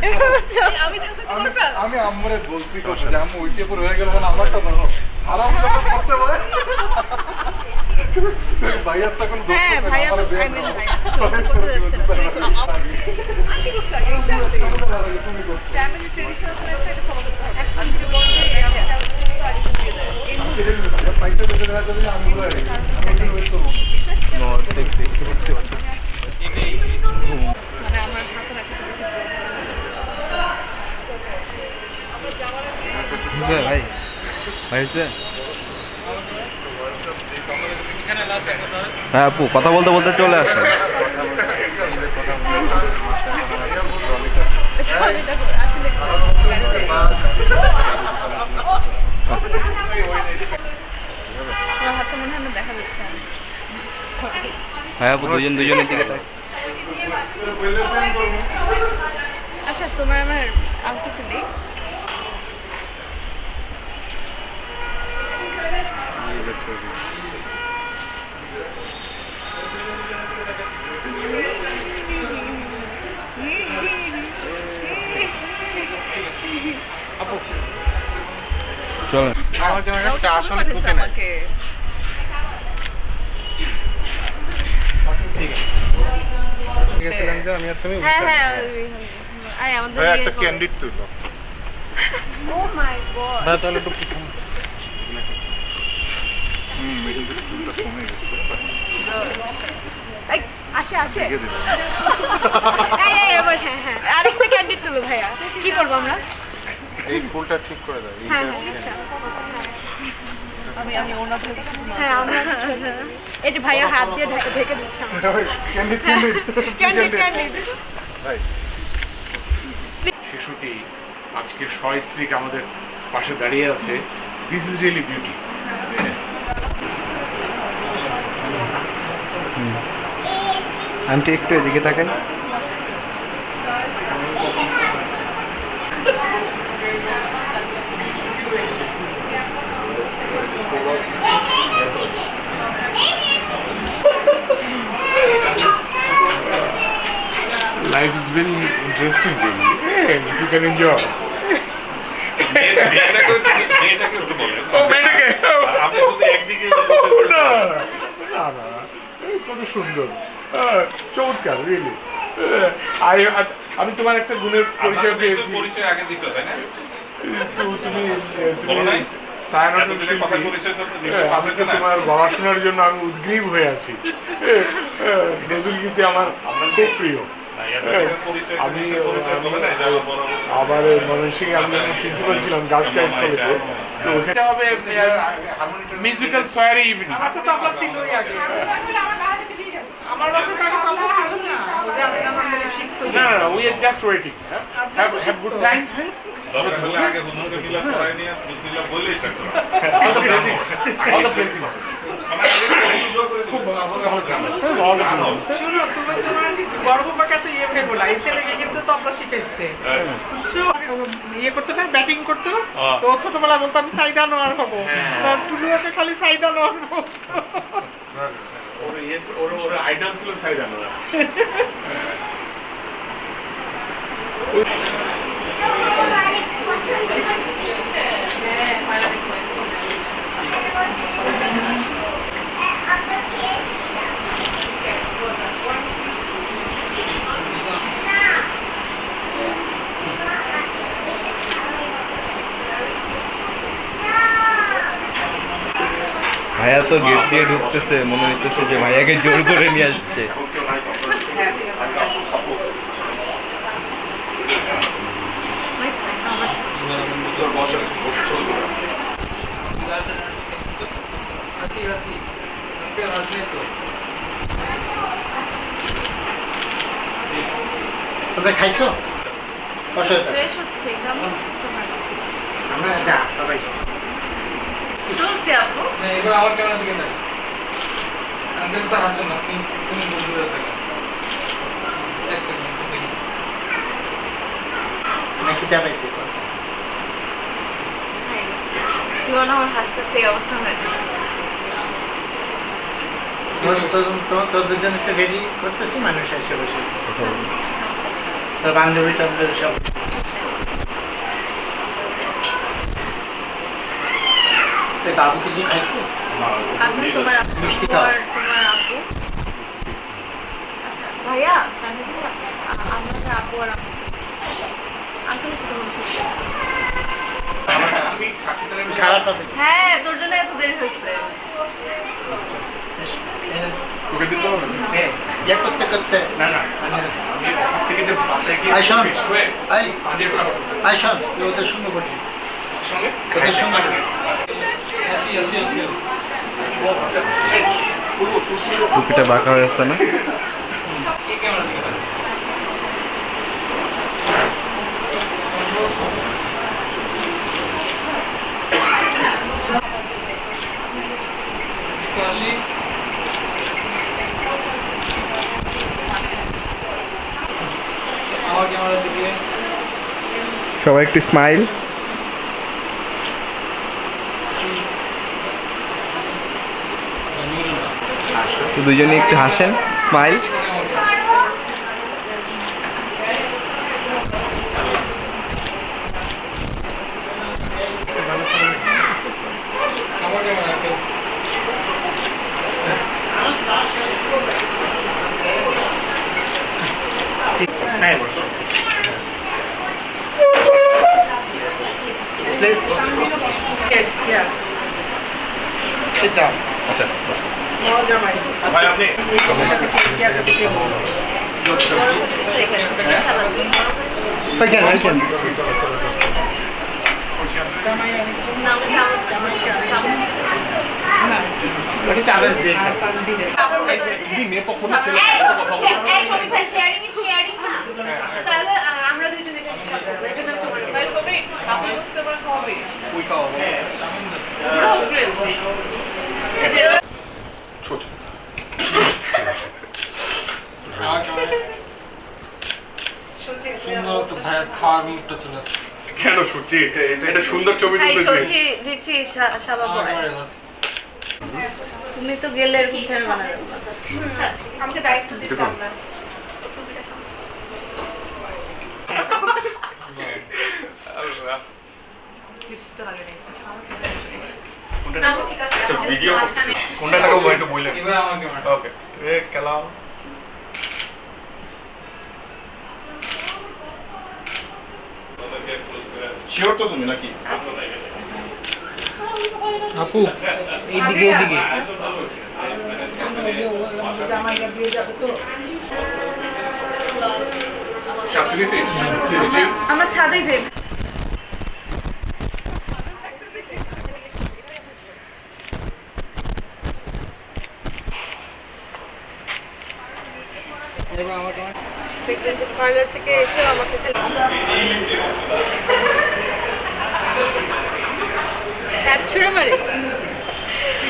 এবার বুঝছো? আমি থাকতে তোমার ফেল। আমি আম্মুরে বলছি কথা যে আম্মু ওইসে পুরো হয়ে গেল মানে আমারটা ধরো আরাম করে করতে হয় ভাইয়ার তো কোনো দোষ হ্যাঁ নেই, ভাইয়া তো আমারে দেন আই মিন না। ভাইয়া করতে যাচ্ছে না। আন্টি করছে আগে এক্স্যাক্টলি। তুমি করো। ফ্যামিলি ট্রেডিশনাল লাইফটা এটা ফলো করতে হয়। এখন যে বলতে এই পাইতে পেতে দেখা যাবে যে আমি বলে আমি ওই তো দেখতে পাচ্ছি। মানে আমার হাতে রাখতে বেশি হয়েছে ভাই? ভাই হয়েছে? এখানে লাস্ট একটা ধরে। হ্যাঁ আপু, কথা বলতে বলতে চলে আসে। এটা আসলে আমার হাতটা মনে হয় না দেখা যাচ্ছে না। হ্যাঁ আপু, দুজন দুজনের দিকে তাকাই। আচ্ছা তোমার আমার আউটটা তুলি। চলেন। আমার ক্যামেরাটা আসলে ঠুকে নাই। আমাকে গেছিলাম যে আমি আর তুমি হ্যাঁ হ্যাঁ আয় আমাদের ভাই ইয়ে একটা করো। ক্যান্ডিড তুলো। ও মাই গড ভাই তাহলে একটু পিছনে। এখান থেকে চুলটা কমে গেছে এই, আসে আসে দিয়ে দিলাম। এই এই এবার হ্যাঁ হ্যাঁ আরেকটা ক্যান্ডিড তুলো ভাইয়া কি করবো আমরা এই ফুলটা ঠিক করে দাও। হ্যাঁ এইটা হ্যাঁ আচ্ছা আমি ওনা ধরে হ্যাঁ আমরা এই যে ভাইয়া হাত দিয়ে ঢেকে দিচ্ছে ক্যান্ডিড ক্যান্ডিড ক্যান্ডিড ক্যান্ডিড ভাই শিশুটি আজকে সস্ত্রীক আমাদের পাশে দাঁড়িয়ে আছে। This is really beauty. Aunty একটু এদিকে তাকাই। Life is very interesting, really. Hey, if you can enjoy. মেয়েটাকে একটু বলেন। ও মেয়েটাকে আপনি শুধু একদিকে না না না কত সুন্দর চমৎকার রিয়েলি। আমি তোমার একটা গুণের পরিচয় পেয়েছি। পরিচয় আগে দিছো তাই না? তুমি বলো নাই? ছায়ানটের এতদিনের কথা শিল্পী। পরিচয় তো আমি নিশ্চয়ই আছে তো না? তোমার গলা শোনার জন্য আমি উদ্গ্রীব হয়ে আছি। নজরুল গীতি আমার খুব প্রিয়। আমি আমার ময়মনসিংহে আমি প্রিন্সিপাল ছিলাম গার্লস ক্যাডেট কলেজে তো ওখানে হবে মিউজিক্যাল সোয়ারি ইভিনিং তো আমরা ছিলই আগে আমার বাসা থেকে তো আমরা ছিল না ওই যে আপনি আমার মেয়ে শিখতো না না we are just waiting have good time আগে হুজুরকে মিলাদ করাই নিয়ে বিসমিল্লাহ বলেই থাকতো অল দ্য ব্লেসিংস খুব ভালো গ্রাম শুনো তুমি তোমার গর্বপাকা তো ইয়ে ভেবো না এই ছেলেকে কিন্তু তো আমরা শিখাইছে ইয়ে করতে না ব্যাটিং করতো তো ছোটবেলা বলতো আমি সাইদা নোয়ার হবো টুলু ওকে খালি সাইদা নোয়ার বলতো ওর আইডল ছিল সাইদানোরা ভাইয়া তো গেট দিয়ে ঢুকতেছে, মনে হইতেছে যে ভাইয়াকে জোর করে নিয়ে আসছে। তোমরা খাইছো? ফ্রেশ হচ্ছে এটা আমার কিছু না। আমরা যা সবাই চলছে আপু। এবার আমার ক্যামেরা দিকে দেখ। আঙ্কেল তো হাসেন না, আপনি কোনো বন্ধুরা দেখেন। এক সেকেন্ড দেখুন। আমি খিদা পাইছি। জীবন আমার হাসতে হাসতে এই অবস্থা হয়। তোদের জন্য একটু রেডি করতেছি, মানুষ এসে বসে তোর বান্ধবী টান্ধবী সব বাবু কিছু খাইছে? আপনি তোমার আপু মিষ্টি খাও। তোমার আপু আচ্ছা ভাইয়া তাহলে আমাদের আপু আর আঙ্কেলের সাথে কোনো কিছু খারাপ হবে। হ্যাঁ তোর জন্য এত দেরি হয়েছে। তোকে দিতে হবে না ইয়ে করতে করতে না না আমি অফিস থেকে যে বাসায় গিয়ে আই শোন, শুয়ে আই আগে করে আই শোন, তুই ওদের সঙ্গে বলি, সঙ্গে ওদের সঙ্গে বলি। আসি আঙ্কেল। টুপিটা বাঁকা হয়ে যাচ্ছে না? এই ক্যামেরা দিকে দেখ। একটু আসি। আমার ক্যামেরা দিকে। সবাই একটু স্মাইল। দুজনে একটু হাসেন, স্মাইল। আমার ক্যামেরা আঙ্কেল। হ্যাঁ প্লিজ সিট ডাউন। আচ্ছা মজা ভাই ভাই আপনি চেয়ারটা থেকে ওইখানে ওইখানে ওটা চাবেন দিয়ে মেয়ে তখন ছেলে সাথে কথা বলো তাহলে আমরা দুইজন এটা হিসাব করবো এই জন্য ভাই কবে আপনি বুঝতে পারেন হবে ওই খাওয়াবো ছোট সুন্দর তো ভাই খাওয়ার মুখটা চলে আসছে। কেন সত্যি এটা সুন্দর ছবি তুলতেছি রিচি শাবা বয় তুমি তো গেলে এরকম ছেড়ে বানাবে আমাকে দায়িত্ব দিতে আমরা টিপসটা লাগে না ঠিক আছে আচ্ছা ভিডিও কোনটা টাকা একটু বললেন এবার আমার ক্যামেরা। ওকে এ কালাম শিওর তো তুমি নাকি আপু এইদিকে এইদিকে। জামাইটা দিয়ে যাবে তো আমরা ছাদে যাই। দেখবেন যে পার্লার থেকে এসে আমাকে হ্যাট ছুঁড়ে মারে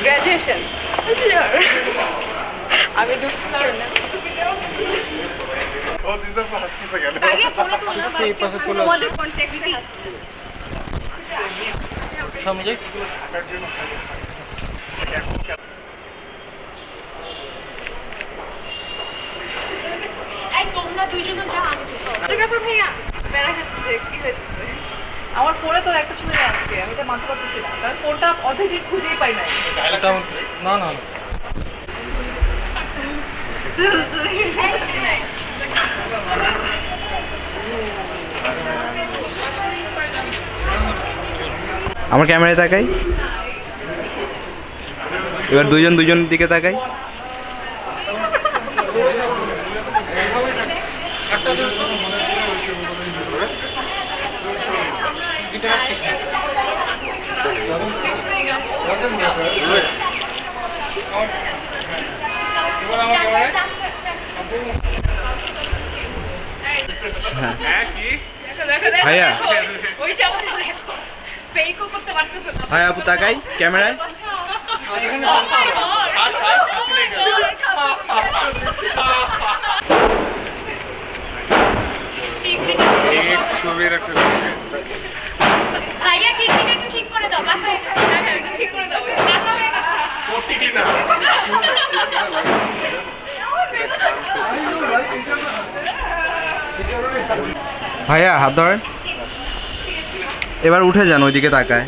গ্রাজুয়েশন আমি ঢুকতাম না। আগে ফোনে তোলা বা ওয়ালে কন্টাক্ট সমঝে এই তোমরা দুইজনে যাও আমি ফটোগ্রাফার ভাইয়া বেড়া খাচ্ছি যে কি হয়েছে আমার ফোনে তোর একটা ছবি নেই আজকে আমি এটা মানতে পারতেছি না কারণ ফোনটা অর্ধেক খুঁজেই পাই না। না না আমার ক্যামেরায় তাকাই, এবার দুজনের দিকে তাকাই। ভাইয়া ফেকও করতে পারতেছ না। ভাই আপু তাকাই ক্যামেরায়। ছবির একটা ভাইয়া টিকিট একটু ঠিক করে দাও। বাবা হ্যাঁ ঠিক করে দাও। বাবা হয়ে গেছে। ভাইয়া হাত ধরেন, এবার উঠে যান ওইদিকে তাকায়।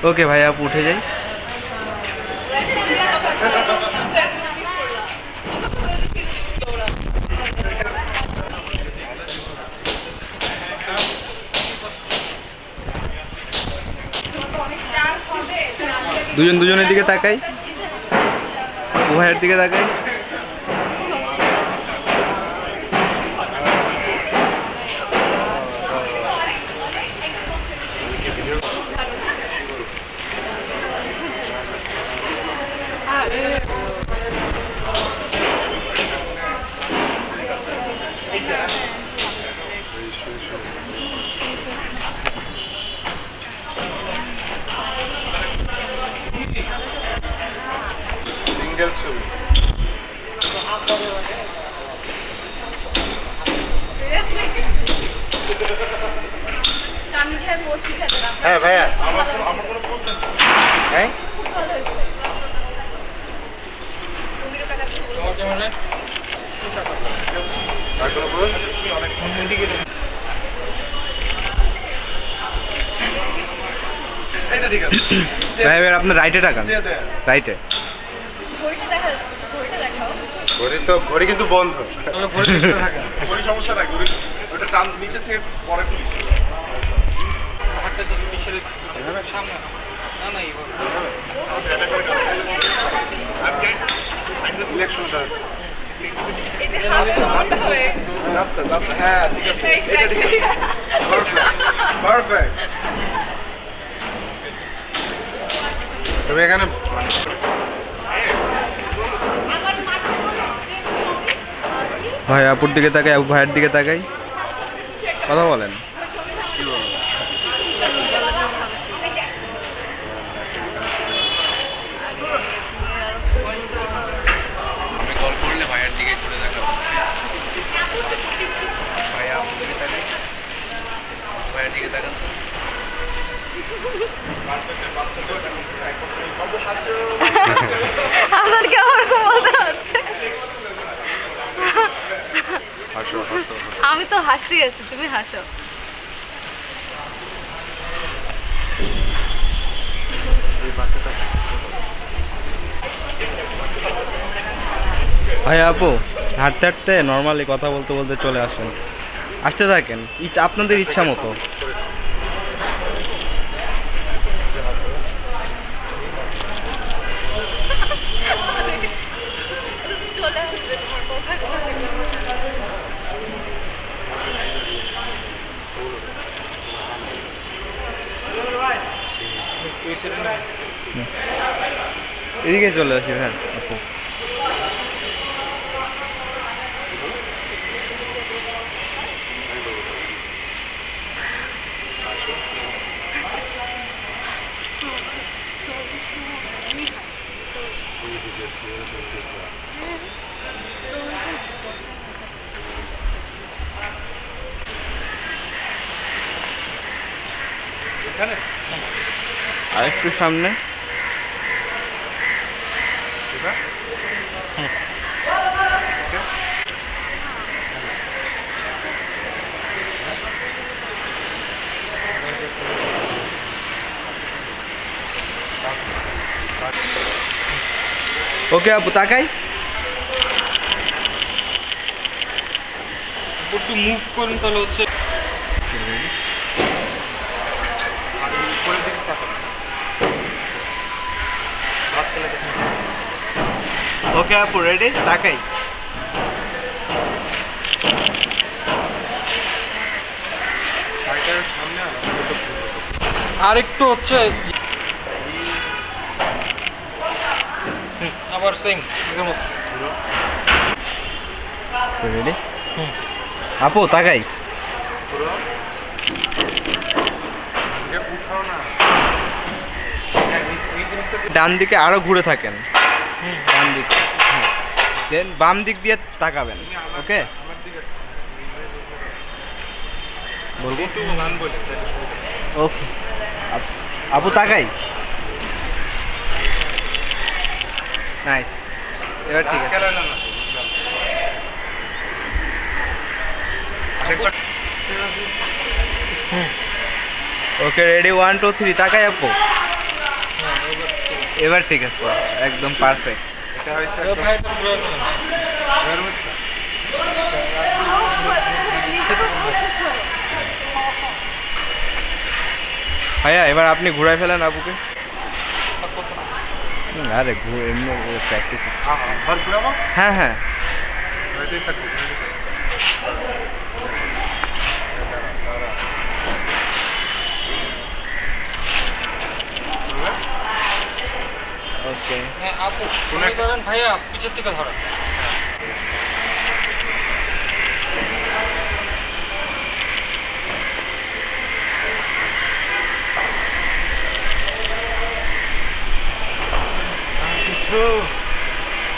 ওকে ভাইয়া আপু উঠে যাই। দুজনের দিকে তাকাই, ভাইয়ের দিকে তাকাই। সিঙ্গেল ছবি। হ্যাঁ ভাইয়া হ্যাঁ ভাই এবার আপনার রাইটে টাকান, রাইটে। ঘড়ি কিন্তু বন্ধ। ঘড়ি সমস্যা নাই, ঘড়ি ওটা টান নিচে থেকে পরে খুলিস। হাতটা জাস্ট মিশরে সামনে না না এইভাবে ইলেকশন দাঁড়াচ্ছে। হ্যাঁ ঠিক আছে, পারফেক্ট। তুমি এখানে ভাই আপুর দিকে তাকাই, আপু ভাইয়ের দিকে তাকাই, কথা বলেন। কল করলে ভাইয়ের দিকে ঘুরে দেখা, ভাইয়া আপুর দিকে তাকাই, ভাইয়ের দিকে তাকান। আমাকে ওরকম বলতে হচ্ছে। আমি তো হাসতেই আছি, তুমি হাসো। ভাই আপু হাঁটতে হাঁটতে নর্মালি কথা বলতে বলতে চলে আসেন, আসতে থাকেন আপনাদের ইচ্ছা মতো। চলে আসবে তোমার কথা এদিকে চলে আসি হ্যাঁ আপু। আর একটু সামনে। ওকে আপু তাকাই। একটু মুভ করুন তাহলে হচ্ছে। ওকে আপু রেডি তাকাই। আর একটু হচ্ছে আবার সেম রেডি আপু তাকাই। ডান দিকে আরো ঘুরে থাকেন, ডান দিকে দেন বাম দিক দিয়ে তাকাবেন। ওকে বলবো ওকে আপু তাকাই। নাইস, এবার ঠিক আছে। ওকে রেডি 1 2 3 তাকাই আপু। এবার ঠিক আছে একদম পারফেক্ট। ভাইয়া এবার আপনি ঘুরাই ফেলেন আপুকে। আরে এমনি প্র্যাকটিস। হ্যাঁ হ্যাঁ ওকে। আপু তুমি ধরেন ভাইয়া পিছের থেকে ধরা।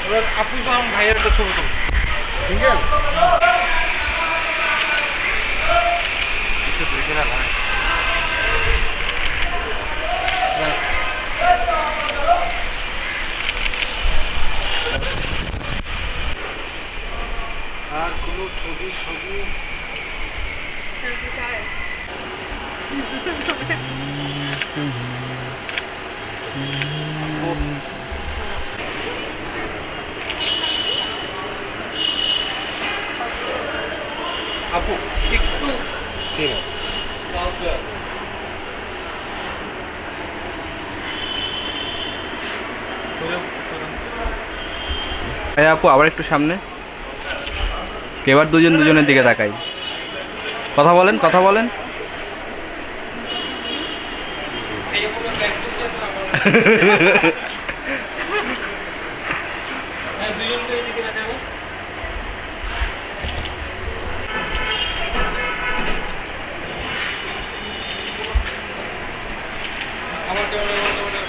এবার আপু সালাম ভাইয়ের একটা ছবি তুলুন। আর কোনো ছবি আপু একটু আপু আবার একটু সামনে। এবার দুজনের দিকে তাকাই, কথা বলেন কথা বলেন। দুজনকে এদিকে দেখাবো। আমার ক্যামেরা বন্ধ করে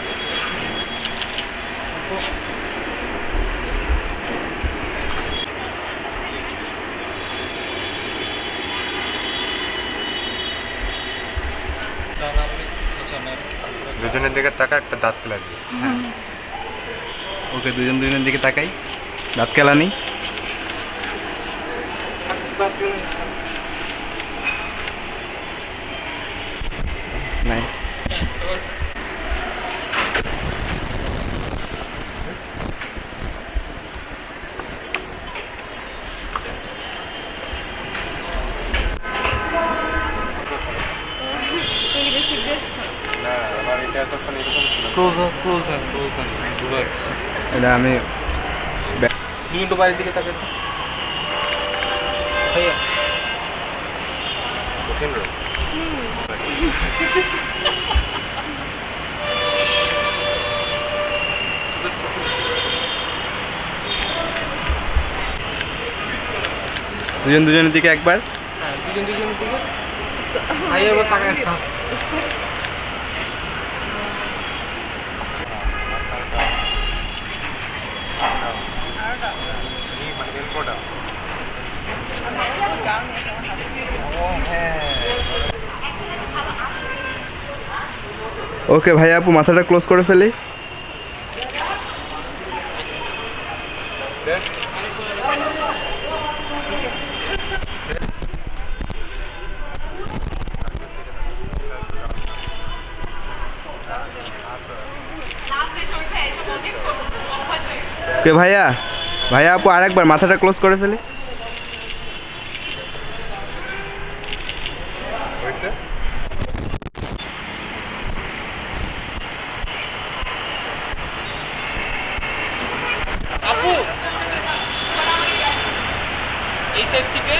দুজনের দিকে তাকা, একটা দাঁত লাগবে। হ্যাঁ ওকে দুজনের দিকে তাকাই, দাঁত কেলানি। নাইস। এতক্ষণ এরকম ছিল। ক্লোজ দূরে এটা আমি 2 মিনিট বাইরের দিকে তাকান ভাইয়া কঠিন রোগ। দুজনের দিকে একবার। হ্যাঁ দুজনের দিকে ভাইয়া এবার তাকান ওকে ভাইয়া আপু মাথাটা ক্লোজ করে ফেলি। ওকে ভাইয়া আপু আরেকবার মাথাটা ক্লোজ করে ফেলি। হয়েছে? আপু এই সাইড থেকে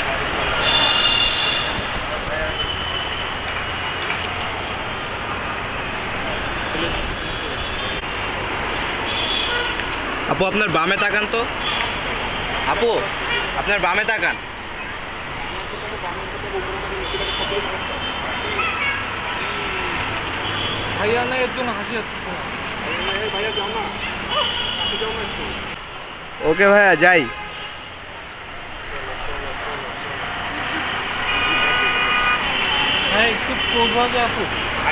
আপু আপনার বামে তাকান তো। আপু আপনার বামে তাকান। ভাইয়া না এর জন্য হাসি আসছে ওকে ভাইয়া যাই। হ্যাঁ একটু ক্লোজ ভাবে আপু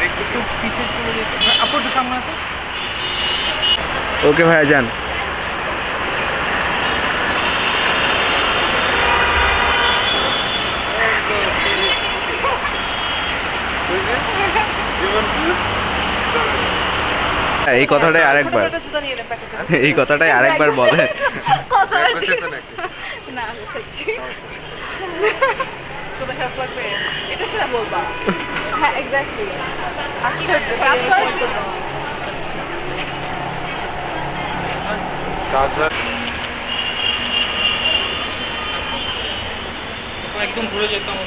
একটু পিছিয়ে চলে যেতে আপু একটু সামনে আসো ওকে ভাইয়া যান। এই কথাটাই আরেকবার এই কথাটাই আরেকবার বলে। না বুঝছি তোমরা খারাপ লাগবে এটা সেটা বলবা হ্যাঁ এক্স্যাক্টলি একদম ঘুরে যেতাম